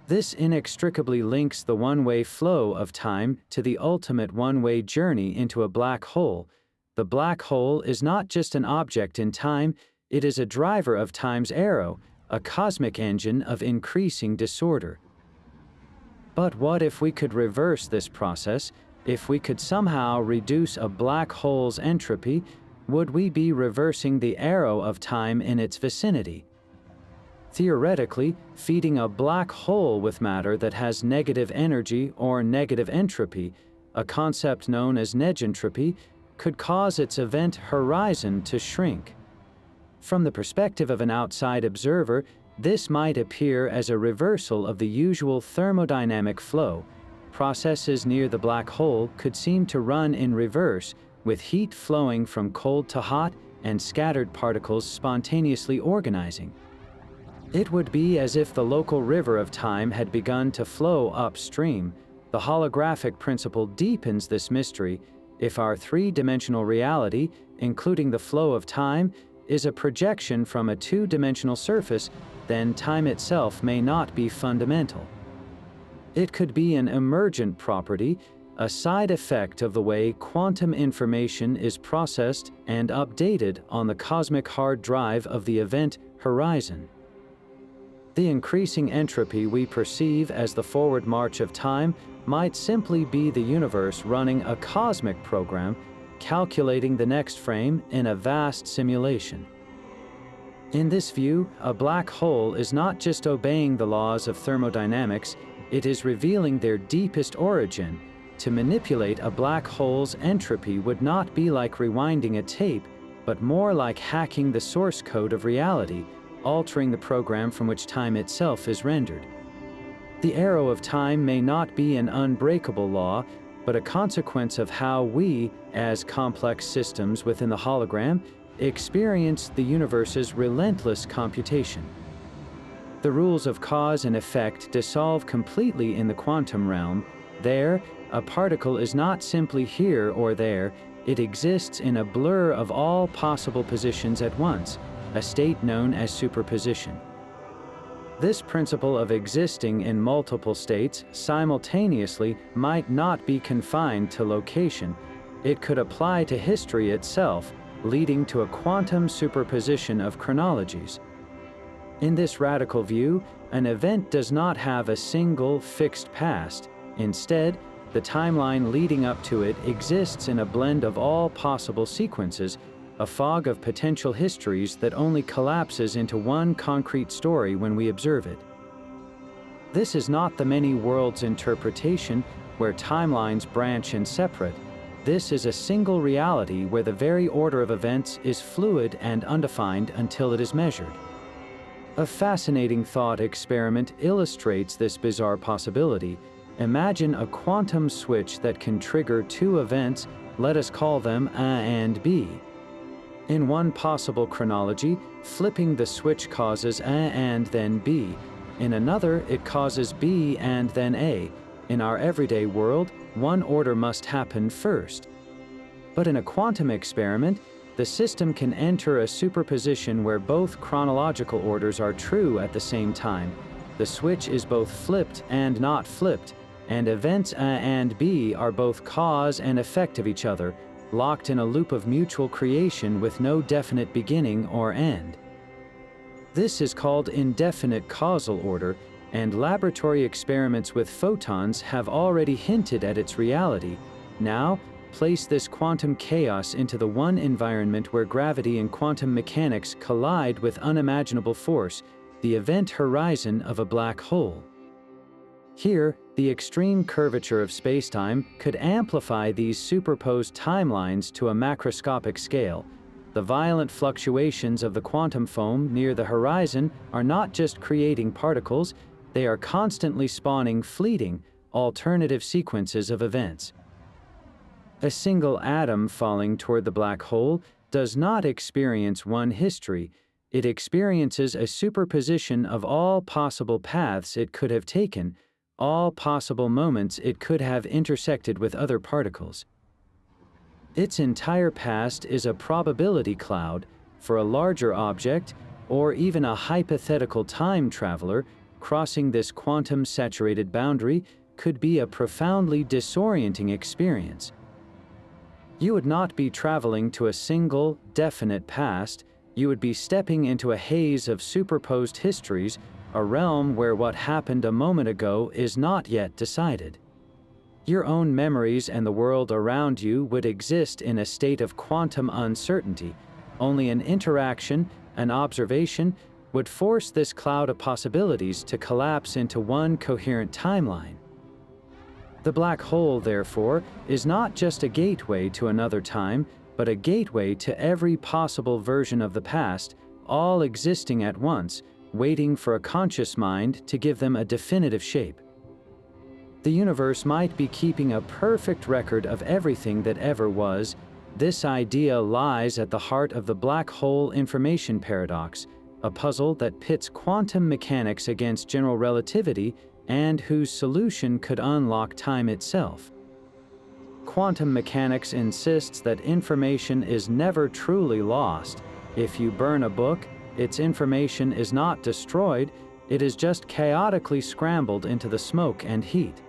This inextricably links the one-way flow of time to the ultimate one-way journey into a black hole. The black hole is not just an object in time, it is a driver of time's arrow, a cosmic engine of increasing disorder. But what if we could reverse this process? If we could somehow reduce a black hole's entropy, would we be reversing the arrow of time in its vicinity? Theoretically, feeding a black hole with matter that has negative energy or negative entropy, a concept known as negentropy, could cause its event horizon to shrink. From the perspective of an outside observer, this might appear as a reversal of the usual thermodynamic flow. Processes near the black hole could seem to run in reverse, with heat flowing from cold to hot and scattered particles spontaneously organizing. It would be as if the local river of time had begun to flow upstream. The holographic principle deepens this mystery. If our three-dimensional reality, including the flow of time, is a projection from a two-dimensional surface, then time itself may not be fundamental. It could be an emergent property, a side effect of the way quantum information is processed and updated on the cosmic hard drive of the event horizon. The increasing entropy we perceive as the forward march of time might simply be the universe running a cosmic program, calculating the next frame in a vast simulation. In this view, a black hole is not just obeying the laws of thermodynamics, it is revealing their deepest origin. To manipulate a black hole's entropy would not be like rewinding a tape, but more like hacking the source code of reality, altering the program from which time itself is rendered. The arrow of time may not be an unbreakable law, but a consequence of how we, as complex systems within the hologram, experience the universe's relentless computation. The rules of cause and effect dissolve completely in the quantum realm. There, a particle is not simply here or there, it exists in a blur of all possible positions at once, a state known as superposition. This principle of existing in multiple states simultaneously might not be confined to location. It could apply to history itself, leading to a quantum superposition of chronologies. In this radical view, an event does not have a single, fixed past. Instead, the timeline leading up to it exists in a blend of all possible sequences, a fog of potential histories that only collapses into one concrete story when we observe it. This is not the many worlds interpretation, where timelines branch and separate. This is a single reality where the very order of events is fluid and undefined until it is measured. A fascinating thought experiment illustrates this bizarre possibility. Imagine a quantum switch that can trigger two events, let us call them A and B. In one possible chronology, flipping the switch causes A and then B. In another, it causes B and then A. In our everyday world, one order must happen first. But in a quantum experiment, the system can enter a superposition where both chronological orders are true at the same time. The switch is both flipped and not flipped, and events A and B are both cause and effect of each other, locked in a loop of mutual creation with no definite beginning or end. This is called indefinite causal order, and laboratory experiments with photons have already hinted at its reality. Now, place this quantum chaos into the one environment where gravity and quantum mechanics collide with unimaginable force, the event horizon of a black hole. Here, the extreme curvature of spacetime could amplify these superposed timelines to a macroscopic scale. The violent fluctuations of the quantum foam near the horizon are not just creating particles, they are constantly spawning fleeting, alternative sequences of events. A single atom falling toward the black hole does not experience one history, it experiences a superposition of all possible paths it could have taken, all possible moments it could have intersected with other particles. Its entire past is a probability cloud. For a larger object, or even a hypothetical time traveler, crossing this quantum-saturated boundary could be a profoundly disorienting experience. You would not be traveling to a single, definite past, You would be stepping into a haze of superposed histories, a realm where what happened a moment ago is not yet decided. Your own memories and the world around you would exist in a state of quantum uncertainty. Only an interaction, an observation, would force this cloud of possibilities to collapse into one coherent timeline. The black hole, therefore, is not just a gateway to another time, but a gateway to every possible version of the past, all existing at once, waiting for a conscious mind to give them a definitive shape. The universe might be keeping a perfect record of everything that ever was. This idea lies at the heart of the black hole information paradox, a puzzle that pits quantum mechanics against general relativity and whose solution could unlock time itself. Quantum mechanics insists that information is never truly lost. If you burn a book, its information is not destroyed, it is just chaotically scrambled into the smoke and heat.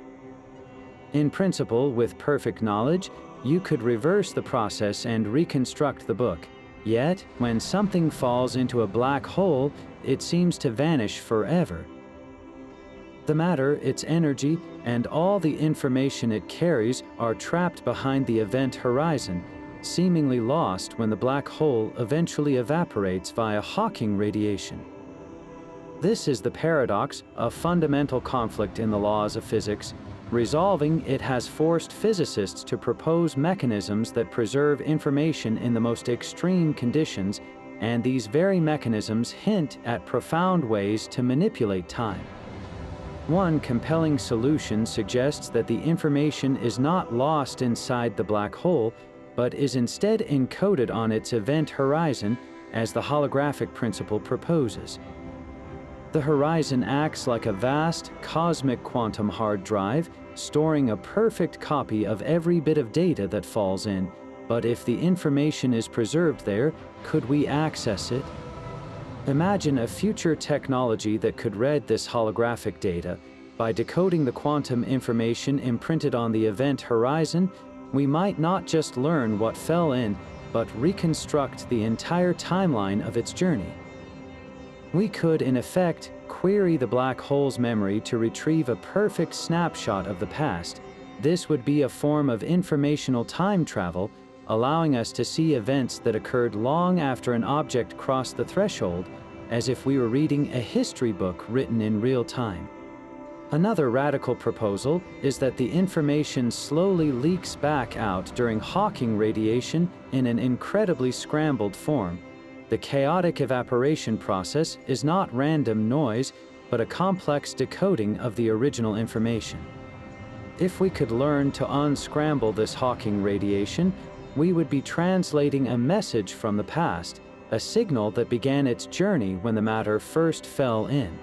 In principle, with perfect knowledge, you could reverse the process and reconstruct the book. Yet, when something falls into a black hole, it seems to vanish forever. The matter, its energy, and all the information it carries are trapped behind the event horizon, seemingly lost when the black hole eventually evaporates via Hawking radiation. This is the paradox, a fundamental conflict in the laws of physics. Resolving it has forced physicists to propose mechanisms that preserve information in the most extreme conditions, and these very mechanisms hint at profound ways to manipulate time. One compelling solution suggests that the information is not lost inside the black hole, but is instead encoded on its event horizon, as the holographic principle proposes. The horizon acts like a vast, cosmic quantum hard drive, storing a perfect copy of every bit of data that falls in. But if the information is preserved there, could we access it? Imagine a future technology that could read this holographic data. By decoding the quantum information imprinted on the event horizon, we might not just learn what fell in, but reconstruct the entire timeline of its journey. We could, in effect, query the black hole's memory to retrieve a perfect snapshot of the past. This would be a form of informational time travel, allowing us to see events that occurred long after an object crossed the threshold, as if we were reading a history book written in real time. Another radical proposal is that the information slowly leaks back out during Hawking radiation in an incredibly scrambled form. The chaotic evaporation process is not random noise, but a complex decoding of the original information. If we could learn to unscramble this Hawking radiation, we would be translating a message from the past, a signal that began its journey when the matter first fell in.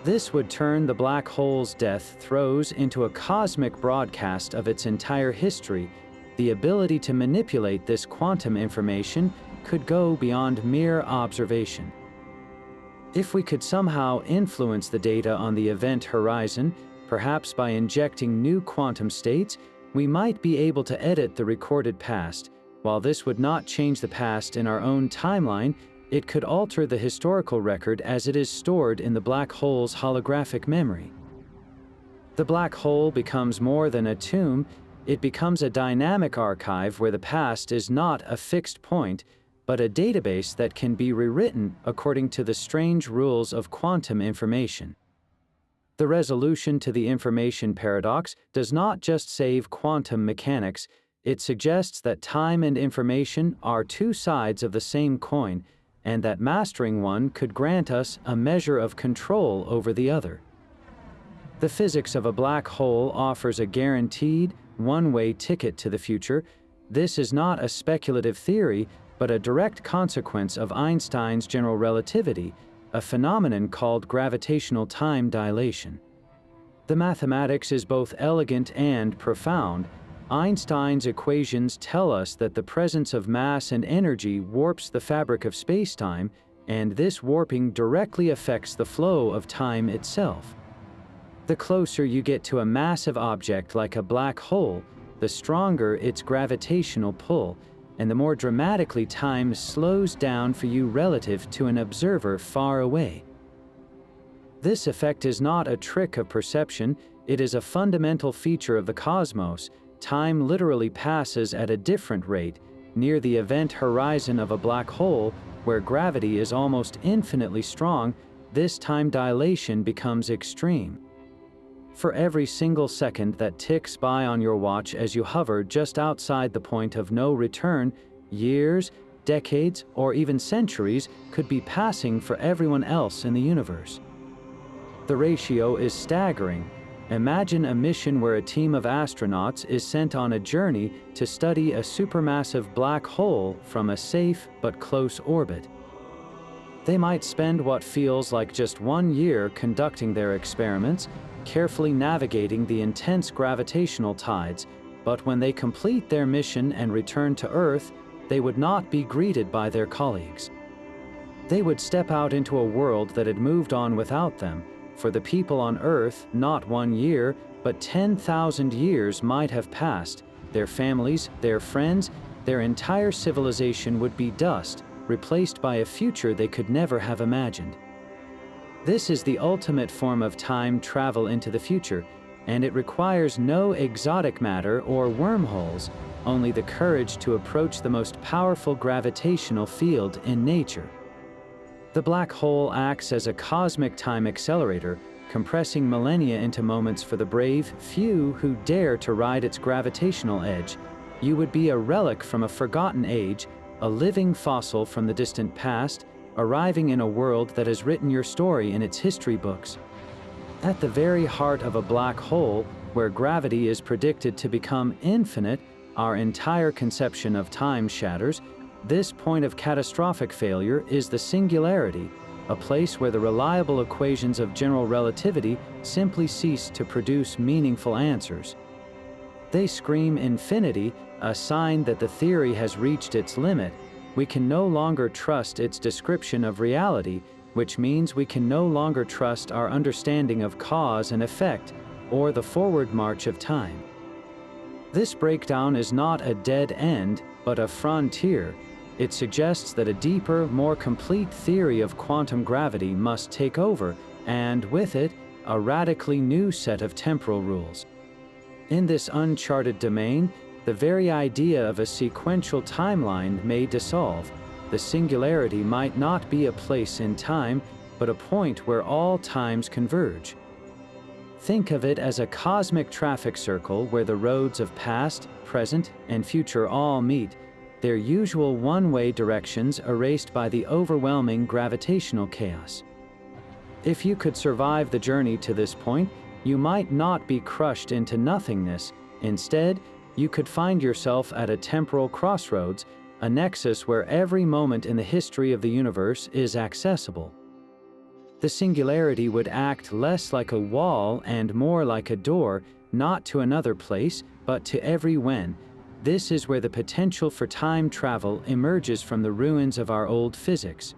This would turn the black hole's death throes into a cosmic broadcast of its entire history. The ability to manipulate this quantum information could go beyond mere observation. If we could somehow influence the data on the event horizon, perhaps by injecting new quantum states, we might be able to edit the recorded past. While this would not change the past in our own timeline, it could alter the historical record as it is stored in the black hole's holographic memory. The black hole becomes more than a tomb, it becomes a dynamic archive where the past is not a fixed point, but a database that can be rewritten according to the strange rules of quantum information. The resolution to the information paradox does not just save quantum mechanics, it suggests that time and information are two sides of the same coin, and that mastering one could grant us a measure of control over the other. The physics of a black hole offers a guaranteed, one-way ticket to the future. This is not a speculative theory, but a direct consequence of Einstein's general relativity, a phenomenon called gravitational time dilation. The mathematics is both elegant and profound. Einstein's equations tell us that the presence of mass and energy warps the fabric of spacetime, and this warping directly affects the flow of time itself. The closer you get to a massive object like a black hole, the stronger its gravitational pull. and the more dramatically time slows down for you relative to an observer far away. This effect is not a trick of perception, it is a fundamental feature of the cosmos. Time literally passes at a different rate near the event horizon of a black hole, where gravity is almost infinitely strong. This time dilation becomes extreme. For every single second that ticks by on your watch as you hover just outside the point of no return, years, decades, or even centuries could be passing for everyone else in the universe. The ratio is staggering. Imagine a mission where a team of astronauts is sent on a journey to study a supermassive black hole from a safe but close orbit. They might spend what feels like just 1 year conducting their experiments, carefully navigating the intense gravitational tides, but when they complete their mission and return to Earth, they would not be greeted by their colleagues. They would step out into a world that had moved on without them. For the people on Earth, not 1 year, but 10,000 years might have passed. Their families, their friends, their entire civilization would be dust, replaced by a future they could never have imagined. This is the ultimate form of time travel into the future, and it requires no exotic matter or wormholes, only the courage to approach the most powerful gravitational field in nature. The black hole acts as a cosmic time accelerator, compressing millennia into moments for the brave few who dare to ride its gravitational edge. You would be a relic from a forgotten age, a living fossil from the distant past, arriving in a world that has written your story in its history books. At the very heart of a black hole, where gravity is predicted to become infinite, our entire conception of time shatters. This point of catastrophic failure is the singularity, a place where the reliable equations of general relativity simply cease to produce meaningful answers. They scream infinity, a sign that the theory has reached its limit. We can no longer trust its description of reality, which means we can no longer trust our understanding of cause and effect, or the forward march of time. This breakdown is not a dead end, but a frontier. It suggests that a deeper, more complete theory of quantum gravity must take over, and with it, a radically new set of temporal rules. In this uncharted domain, the very idea of a sequential timeline may dissolve. The singularity might not be a place in time, but a point where all times converge. Think of it as a cosmic traffic circle where the roads of past, present, and future all meet, their usual one-way directions erased by the overwhelming gravitational chaos. If you could survive the journey to this point, you might not be crushed into nothingness. Instead, you could find yourself at a temporal crossroads, a nexus where every moment in the history of the universe is accessible. The singularity would act less like a wall and more like a door, not to another place, but to every when. This is where the potential for time travel emerges from the ruins of our old physics.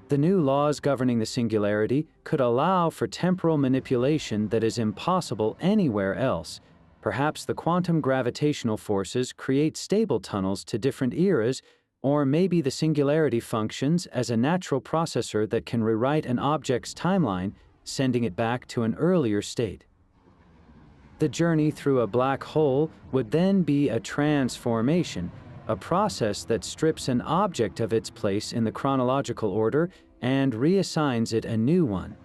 The new laws governing the singularity could allow for temporal manipulation that is impossible anywhere else. Perhaps the quantum gravitational forces create stable tunnels to different eras, or maybe the singularity functions as a natural processor that can rewrite an object's timeline, sending it back to an earlier state. The journey through a black hole would then be a transformation, a process that strips an object of its place in the chronological order and reassigns it a new one.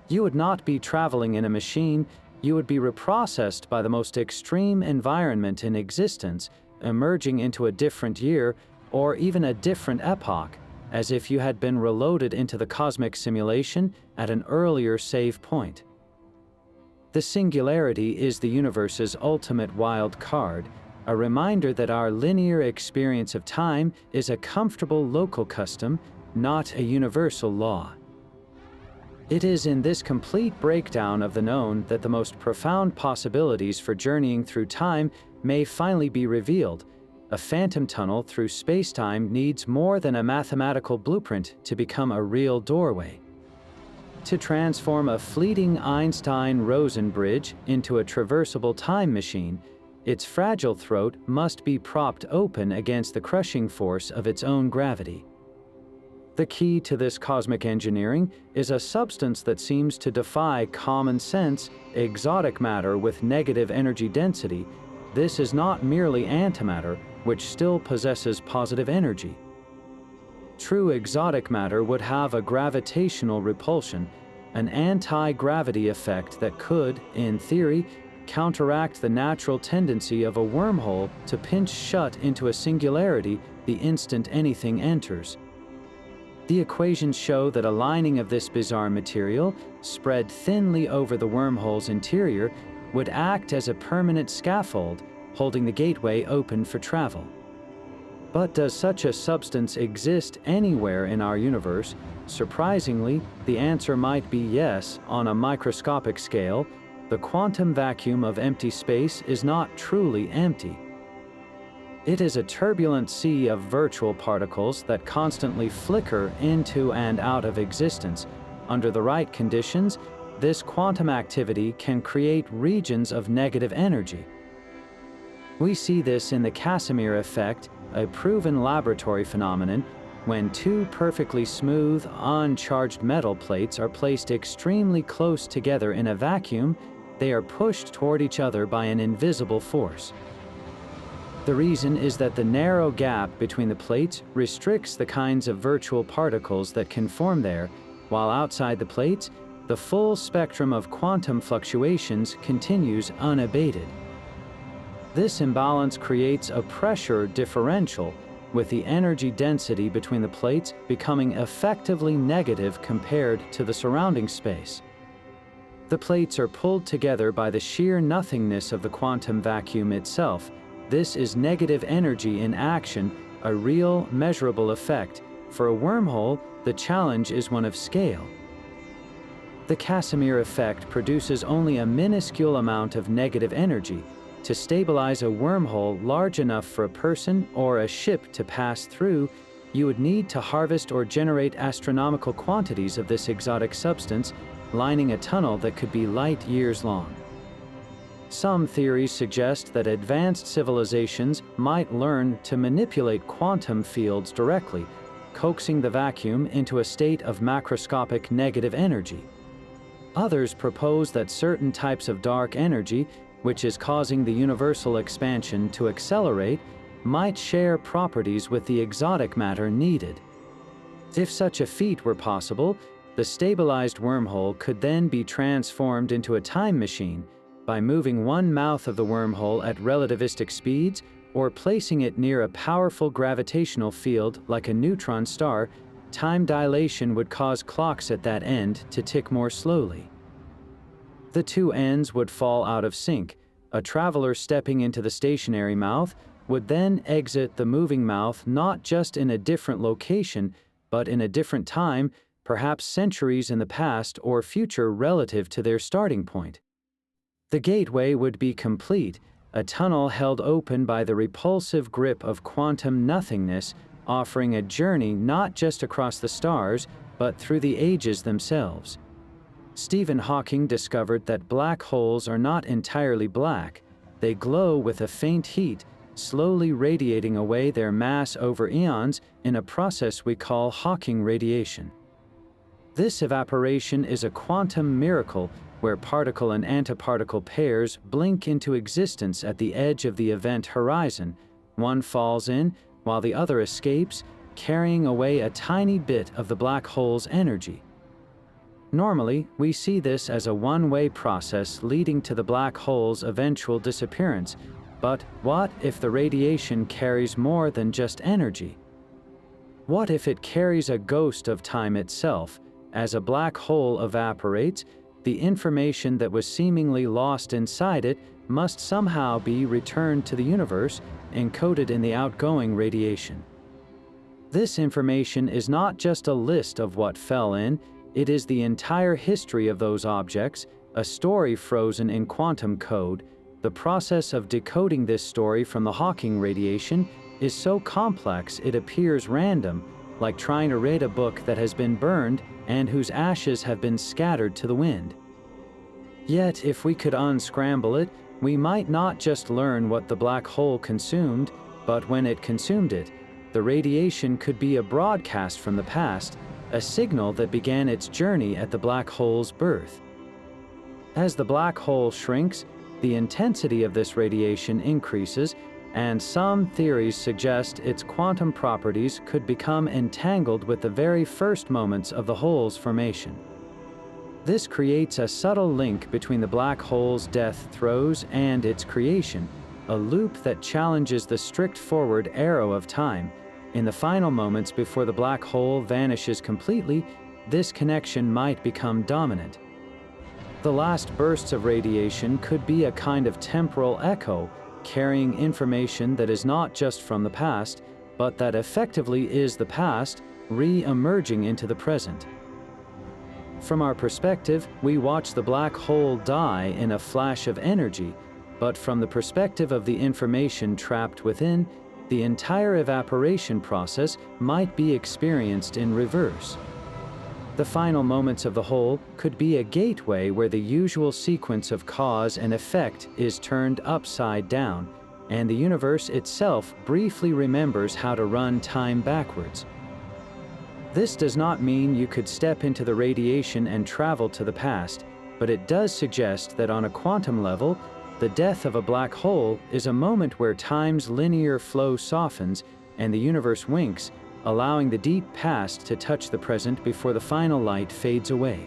You would not be traveling in a machine, you would be reprocessed by the most extreme environment in existence, emerging into a different year or even a different epoch, as if you had been reloaded into the cosmic simulation at an earlier save point. The singularity is the universe's ultimate wild card, a reminder that our linear experience of time is a comfortable local custom, not a universal law. It is in this complete breakdown of the known that the most profound possibilities for journeying through time may finally be revealed. A phantom tunnel through spacetime needs more than a mathematical blueprint to become a real doorway. To transform a fleeting Einstein-Rosen bridge into a traversable time machine, its fragile throat must be propped open against the crushing force of its own gravity. The key to this cosmic engineering is a substance that seems to defy common sense: exotic matter with negative energy density. This is not merely antimatter, which still possesses positive energy. True exotic matter would have a gravitational repulsion, an anti-gravity effect that could, in theory, counteract the natural tendency of a wormhole to pinch shut into a singularity the instant anything enters. The equations show that a lining of this bizarre material, spread thinly over the wormhole's interior, would act as a permanent scaffold, holding the gateway open for travel. But does such a substance exist anywhere in our universe? Surprisingly, the answer might be yes. On a microscopic scale, the quantum vacuum of empty space is not truly empty. It is a turbulent sea of virtual particles that constantly flicker into and out of existence. Under the right conditions, this quantum activity can create regions of negative energy. We see this in the Casimir effect, a proven laboratory phenomenon. When two perfectly smooth, uncharged metal plates are placed extremely close together in a vacuum, they are pushed toward each other by an invisible force. The reason is that the narrow gap between the plates restricts the kinds of virtual particles that can form there, while outside the plates, the full spectrum of quantum fluctuations continues unabated. This imbalance creates a pressure differential, with the energy density between the plates becoming effectively negative compared to the surrounding space. The plates are pulled together by the sheer nothingness of the quantum vacuum itself. This is negative energy in action, a real, measurable effect. For a wormhole, the challenge is one of scale. The Casimir effect produces only a minuscule amount of negative energy. To stabilize a wormhole large enough for a person or a ship to pass through, you would need to harvest or generate astronomical quantities of this exotic substance, lining a tunnel that could be light years long. Some theories suggest that advanced civilizations might learn to manipulate quantum fields directly, coaxing the vacuum into a state of macroscopic negative energy. Others propose that certain types of dark energy, which is causing the universal expansion to accelerate, might share properties with the exotic matter needed. If such a feat were possible, the stabilized wormhole could then be transformed into a time machine by moving one mouth of the wormhole at relativistic speeds or placing it near a powerful gravitational field like a neutron star. Time dilation would cause clocks at that end to tick more slowly. The two ends would fall out of sync. A traveler stepping into the stationary mouth would then exit the moving mouth not just in a different location, but in a different time, perhaps centuries in the past or future relative to their starting point. The gateway would be complete, a tunnel held open by the repulsive grip of quantum nothingness, offering a journey not just across the stars, but through the ages themselves. Stephen Hawking discovered that black holes are not entirely black. They glow with a faint heat, slowly radiating away their mass over eons in a process we call Hawking radiation. This evaporation is a quantum miracle where particle and antiparticle pairs blink into existence at the edge of the event horizon. One falls in, while the other escapes, carrying away a tiny bit of the black hole's energy. Normally, we see this as a one-way process leading to the black hole's eventual disappearance. But what if the radiation carries more than just energy? What if it carries a ghost of time itself? As a black hole evaporates, the information that was seemingly lost inside it must somehow be returned to the universe, encoded in the outgoing radiation. This information is not just a list of what fell in, it is the entire history of those objects, a story frozen in quantum code. The process of decoding this story from the Hawking radiation is so complex it appears random, like trying to read a book that has been burned and whose ashes have been scattered to the wind. Yet, if we could unscramble it, We might not just learn what the black hole consumed, but when it consumed it, the radiation could be a broadcast from the past, a signal that began its journey at the black hole's birth. As the black hole shrinks, the intensity of this radiation increases, and some theories suggest its quantum properties could become entangled with the very first moments of the hole's formation. This creates a subtle link between the black hole's death throes and its creation, a loop that challenges the strict forward arrow of time. In the final moments before the black hole vanishes completely, this connection might become dominant. The last bursts of radiation could be a kind of temporal echo, carrying information that is not just from the past, but that effectively is the past, re-emerging into the present. From our perspective, we watch the black hole die in a flash of energy, but from the perspective of the information trapped within, the entire evaporation process might be experienced in reverse. The final moments of the whole could be a gateway where the usual sequence of cause and effect is turned upside down, and the universe itself briefly remembers how to run time backwards. This does not mean you could step into the radiation and travel to the past, but it does suggest that on a quantum level, the death of a black hole is a moment where time's linear flow softens and the universe winks, allowing the deep past to touch the present before the final light fades away.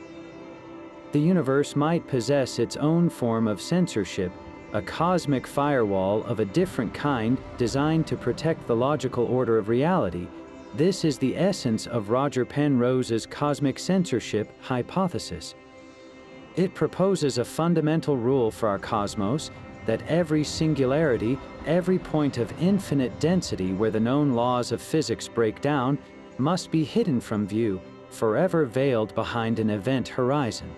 The universe might possess its own form of censorship, a cosmic firewall of a different kind designed to protect the logical order of reality. This is the essence of Roger Penrose's cosmic censorship hypothesis. It proposes a fundamental rule for our cosmos that every singularity, every point of infinite density where the known laws of physics break down, must be hidden from view, forever veiled behind an event horizon.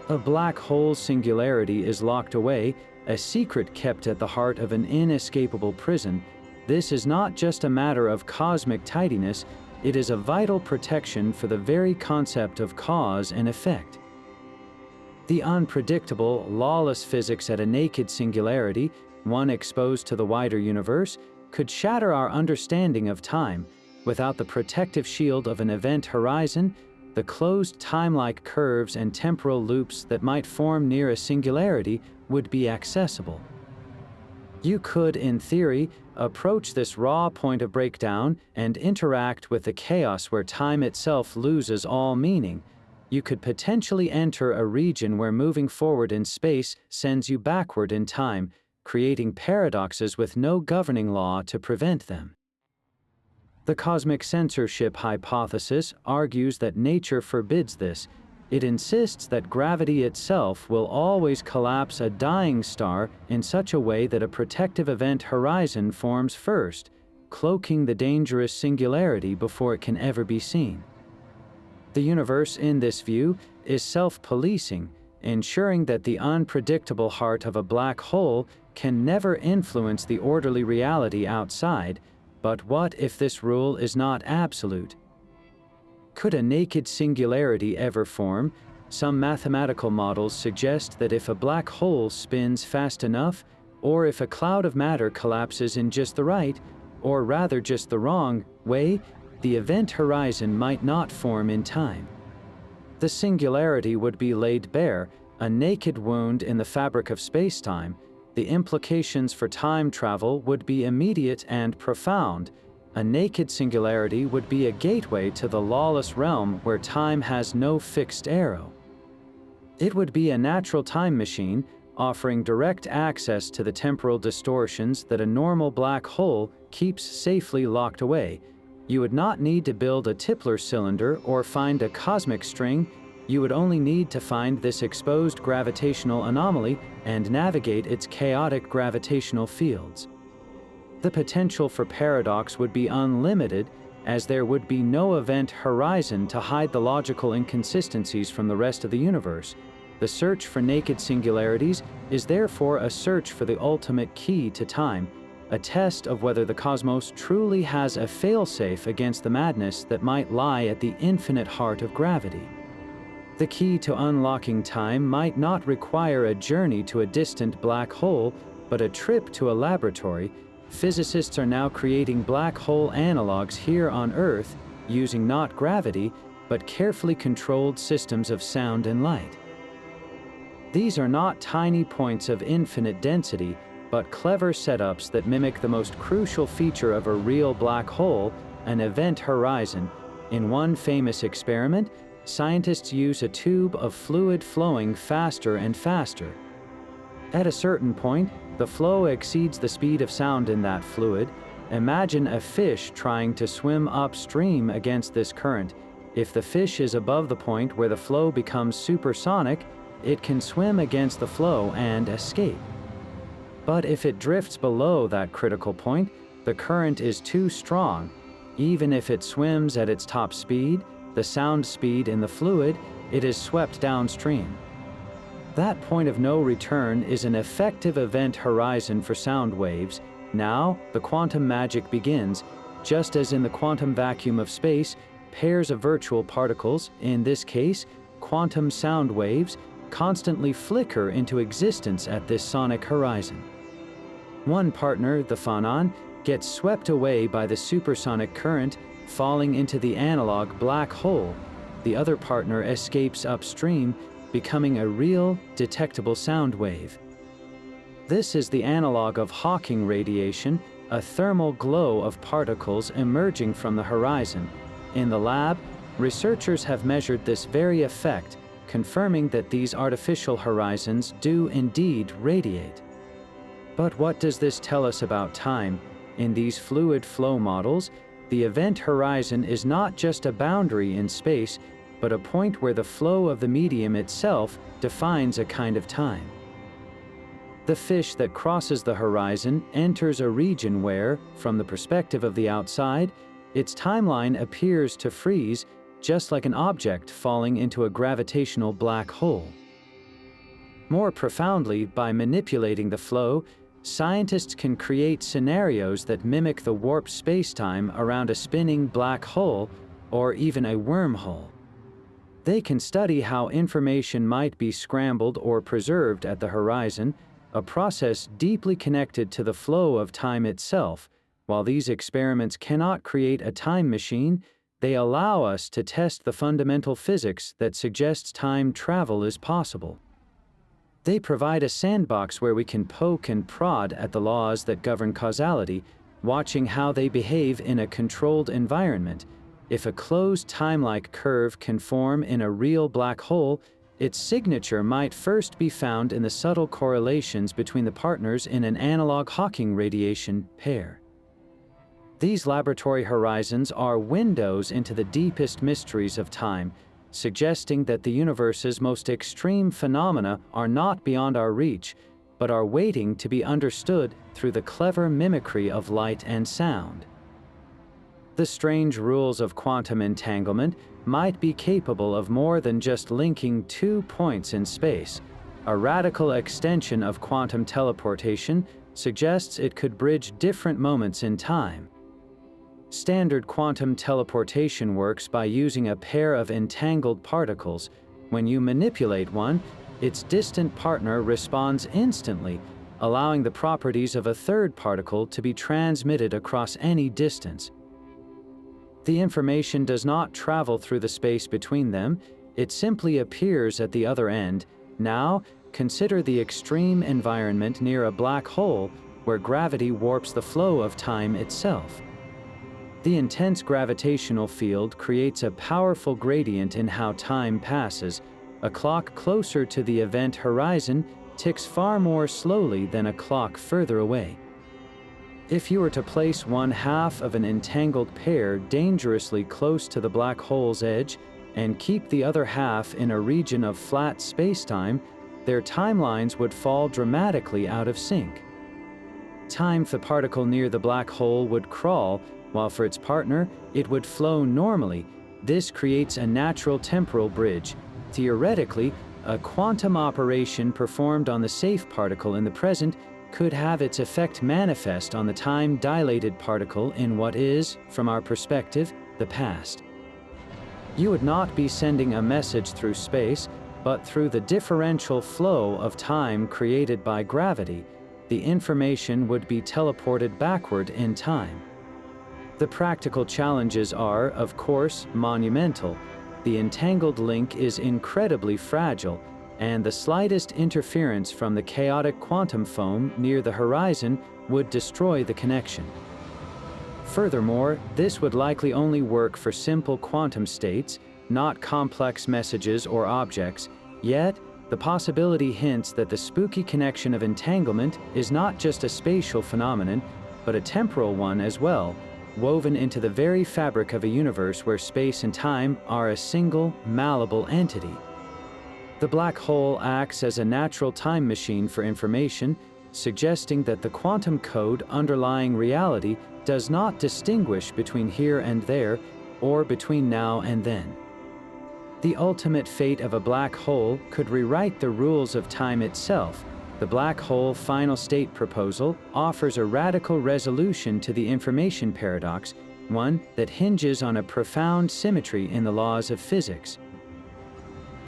A black hole singularity is locked away, a secret kept at the heart of an inescapable prison. This is not just a matter of cosmic tidiness, it is a vital protection for the very concept of cause and effect. The unpredictable, lawless physics at a naked singularity, one exposed to the wider universe, could shatter our understanding of time. Without the protective shield of an event horizon, the closed time-like curves and temporal loops that might form near a singularity would be accessible. You could, in theory, approach this raw point of breakdown and interact with the chaos where time itself loses all meaning. You could potentially enter a region where moving forward in space sends you backward in time, creating paradoxes with no governing law to prevent them. The cosmic censorship hypothesis argues that nature forbids this. It insists that gravity itself will always collapse a dying star in such a way that a protective event horizon forms first, cloaking the dangerous singularity before it can ever be seen. The universe, in this view, is self-policing, ensuring that the unpredictable heart of a black hole can never influence the orderly reality outside. But what if this rule is not absolute? Could a naked singularity ever form? Some mathematical models suggest that if a black hole spins fast enough, or if a cloud of matter collapses in just the right, or rather just the wrong, way, the event horizon might not form in time. The singularity would be laid bare, a naked wound in the fabric of spacetime. The implications for time travel would be immediate and profound. A naked singularity would be a gateway to the lawless realm where time has no fixed arrow. It would be a natural time machine, offering direct access to the temporal distortions that a normal black hole keeps safely locked away. You would not need to build a Tipler cylinder or find a cosmic string. You would only need to find this exposed gravitational anomaly and navigate its chaotic gravitational fields. The potential for paradox would be unlimited, as there would be no event horizon to hide the logical inconsistencies from the rest of the universe. The search for naked singularities is therefore a search for the ultimate key to time, a test of whether the cosmos truly has a failsafe against the madness that might lie at the infinite heart of gravity. The key to unlocking time might not require a journey to a distant black hole, but a trip to a laboratory. Physicists are now creating black hole analogs here on Earth using not gravity, but carefully controlled systems of sound and light. These are not tiny points of infinite density, but clever setups that mimic the most crucial feature of a real black hole, an event horizon. In one famous experiment, scientists use a tube of fluid flowing faster and faster. At a certain point, the flow exceeds the speed of sound in that fluid. Imagine a fish trying to swim upstream against this current. If the fish is above the point where the flow becomes supersonic, it can swim against the flow and escape. But if it drifts below that critical point, the current is too strong. Even if it swims at its top speed, the sound speed in the fluid, it is swept downstream. That point of no return is an effective event horizon for sound waves. Now, the quantum magic begins. Just as in the quantum vacuum of space, pairs of virtual particles, in this case, quantum sound waves, constantly flicker into existence at this sonic horizon. One partner, the phonon, gets swept away by the supersonic current, falling into the analog black hole. The other partner escapes upstream, becoming a real, detectable sound wave. This is the analog of Hawking radiation, a thermal glow of particles emerging from the horizon. In the lab, researchers have measured this very effect, confirming that these artificial horizons do indeed radiate. But what does this tell us about time? In these fluid flow models, the event horizon is not just a boundary in space, but a point where the flow of the medium itself defines a kind of time. The fish that crosses the horizon enters a region where, from the perspective of the outside, its timeline appears to freeze, just like an object falling into a gravitational black hole. More profoundly, by manipulating the flow, scientists can create scenarios that mimic the warped spacetime around a spinning black hole or even a wormhole. They can study how information might be scrambled or preserved at the horizon, a process deeply connected to the flow of time itself. While these experiments cannot create a time machine, they allow us to test the fundamental physics that suggests time travel is possible. They provide a sandbox where we can poke and prod at the laws that govern causality, watching how they behave in a controlled environment. If a closed time-like curve can form in a real black hole, its signature might first be found in the subtle correlations between the partners in an analog Hawking radiation pair. These laboratory horizons are windows into the deepest mysteries of time, suggesting that the universe's most extreme phenomena are not beyond our reach, but are waiting to be understood through the clever mimicry of light and sound. The strange rules of quantum entanglement might be capable of more than just linking two points in space. A radical extension of quantum teleportation suggests it could bridge different moments in time. Standard quantum teleportation works by using a pair of entangled particles. When you manipulate one, its distant partner responds instantly, allowing the properties of a third particle to be transmitted across any distance. The information does not travel through the space between them, it simply appears at the other end. Now, consider the extreme environment near a black hole where gravity warps the flow of time itself. The intense gravitational field creates a powerful gradient in how time passes. A clock closer to the event horizon ticks far more slowly than a clock further away. If you were to place one half of an entangled pair dangerously close to the black hole's edge and keep the other half in a region of flat spacetime, their timelines would fall dramatically out of sync. Time for the particle near the black hole would crawl, while for its partner, it would flow normally. This creates a natural temporal bridge. Theoretically, a quantum operation performed on the safe particle in the present could have its effect manifest on the time-dilated particle in what is, from our perspective, the past. You would not be sending a message through space, but through the differential flow of time created by gravity, the information would be teleported backward in time. The practical challenges are, of course, monumental. The entangled link is incredibly fragile, and the slightest interference from the chaotic quantum foam near the horizon would destroy the connection. Furthermore, this would likely only work for simple quantum states, not complex messages or objects, yet the possibility hints that the spooky connection of entanglement is not just a spatial phenomenon, but a temporal one as well, woven into the very fabric of a universe where space and time are a single, malleable entity. The black hole acts as a natural time machine for information, suggesting that the quantum code underlying reality does not distinguish between here and there, or between now and then. The ultimate fate of a black hole could rewrite the rules of time itself. The black hole final state proposal offers a radical resolution to the information paradox, one that hinges on a profound symmetry in the laws of physics.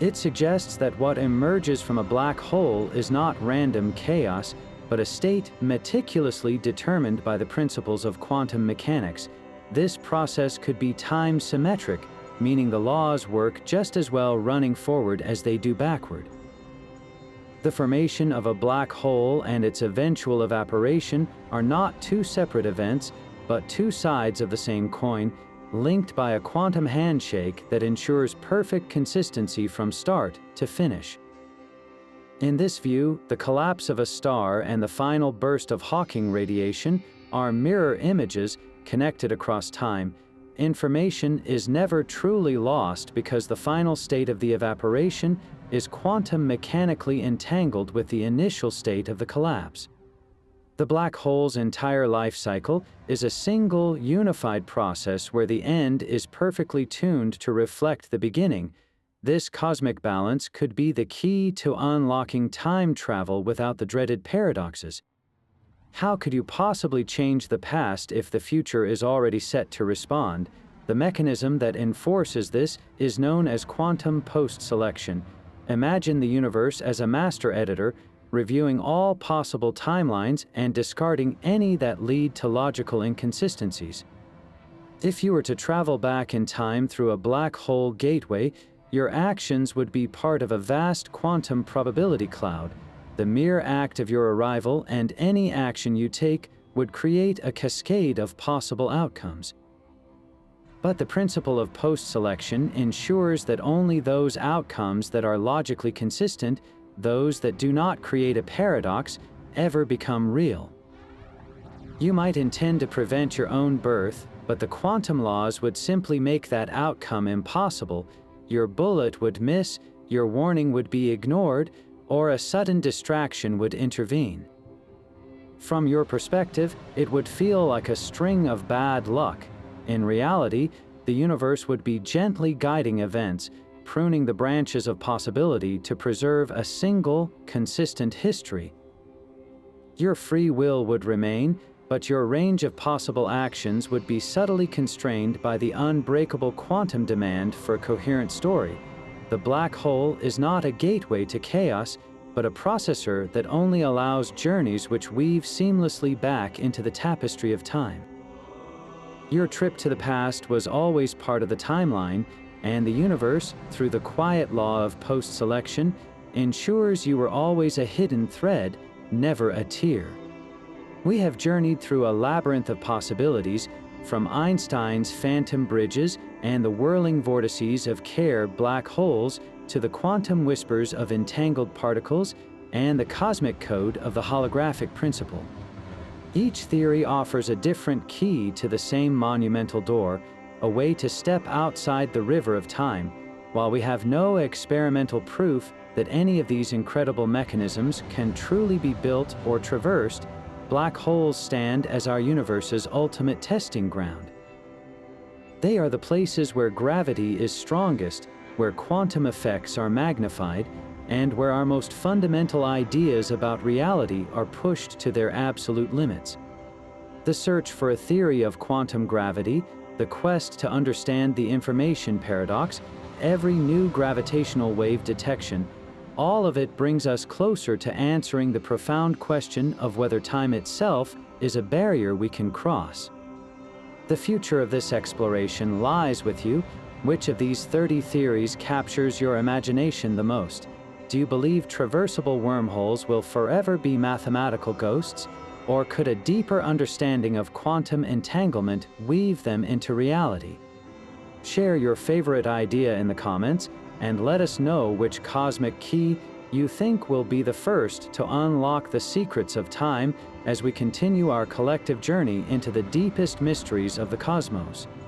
It suggests that what emerges from a black hole is not random chaos, but a state meticulously determined by the principles of quantum mechanics. This process could be time symmetric, meaning the laws work just as well running forward as they do backward. The formation of a black hole and its eventual evaporation are not two separate events, but two sides of the same coin, linked by a quantum handshake that ensures perfect consistency from start to finish. In this view, the collapse of a star and the final burst of Hawking radiation are mirror images connected across time. Information is never truly lost because the final state of the evaporation is quantum mechanically entangled with the initial state of the collapse. The black hole's entire life cycle is a single, unified process where the end is perfectly tuned to reflect the beginning. This cosmic balance could be the key to unlocking time travel without the dreaded paradoxes. How could you possibly change the past if the future is already set to respond? The mechanism that enforces this is known as quantum post-selection. Imagine the universe as a master editor, reviewing all possible timelines and discarding any that lead to logical inconsistencies. If you were to travel back in time through a black hole gateway, your actions would be part of a vast quantum probability cloud. The mere act of your arrival and any action you take would create a cascade of possible outcomes. But the principle of post-selection ensures that only those outcomes that are logically consistent, those that do not create a paradox, ever become real. You might intend to prevent your own birth, but the quantum laws would simply make that outcome impossible. Your bullet would miss, your warning would be ignored, or a sudden distraction would intervene. From your perspective, it would feel like a string of bad luck. In reality, the universe would be gently guiding events, pruning the branches of possibility to preserve a single, consistent history. Your free will would remain, but your range of possible actions would be subtly constrained by the unbreakable quantum demand for a coherent story. The black hole is not a gateway to chaos, but a processor that only allows journeys which weave seamlessly back into the tapestry of time. Your trip to the past was always part of the timeline, and the universe, through the quiet law of post-selection, ensures you were always a hidden thread, never a tear. We have journeyed through a labyrinth of possibilities, from Einstein's phantom bridges and the whirling vortices of Kerr black holes to the quantum whispers of entangled particles and the cosmic code of the holographic principle. Each theory offers a different key to the same monumental door, a way to step outside the river of time. While we have no experimental proof that any of these incredible mechanisms can truly be built or traversed, black holes stand as our universe's ultimate testing ground. They are the places where gravity is strongest, where quantum effects are magnified, and where our most fundamental ideas about reality are pushed to their absolute limits. The search for a theory of quantum gravity, the quest to understand the information paradox, every new gravitational wave detection, all of it brings us closer to answering the profound question of whether time itself is a barrier we can cross. The future of this exploration lies with you. Which of these 30 theories captures your imagination the most? Do you believe traversable wormholes will forever be mathematical ghosts? Or could a deeper understanding of quantum entanglement weave them into reality? Share your favorite idea in the comments and let us know which cosmic key you think will be the first to unlock the secrets of time as we continue our collective journey into the deepest mysteries of the cosmos.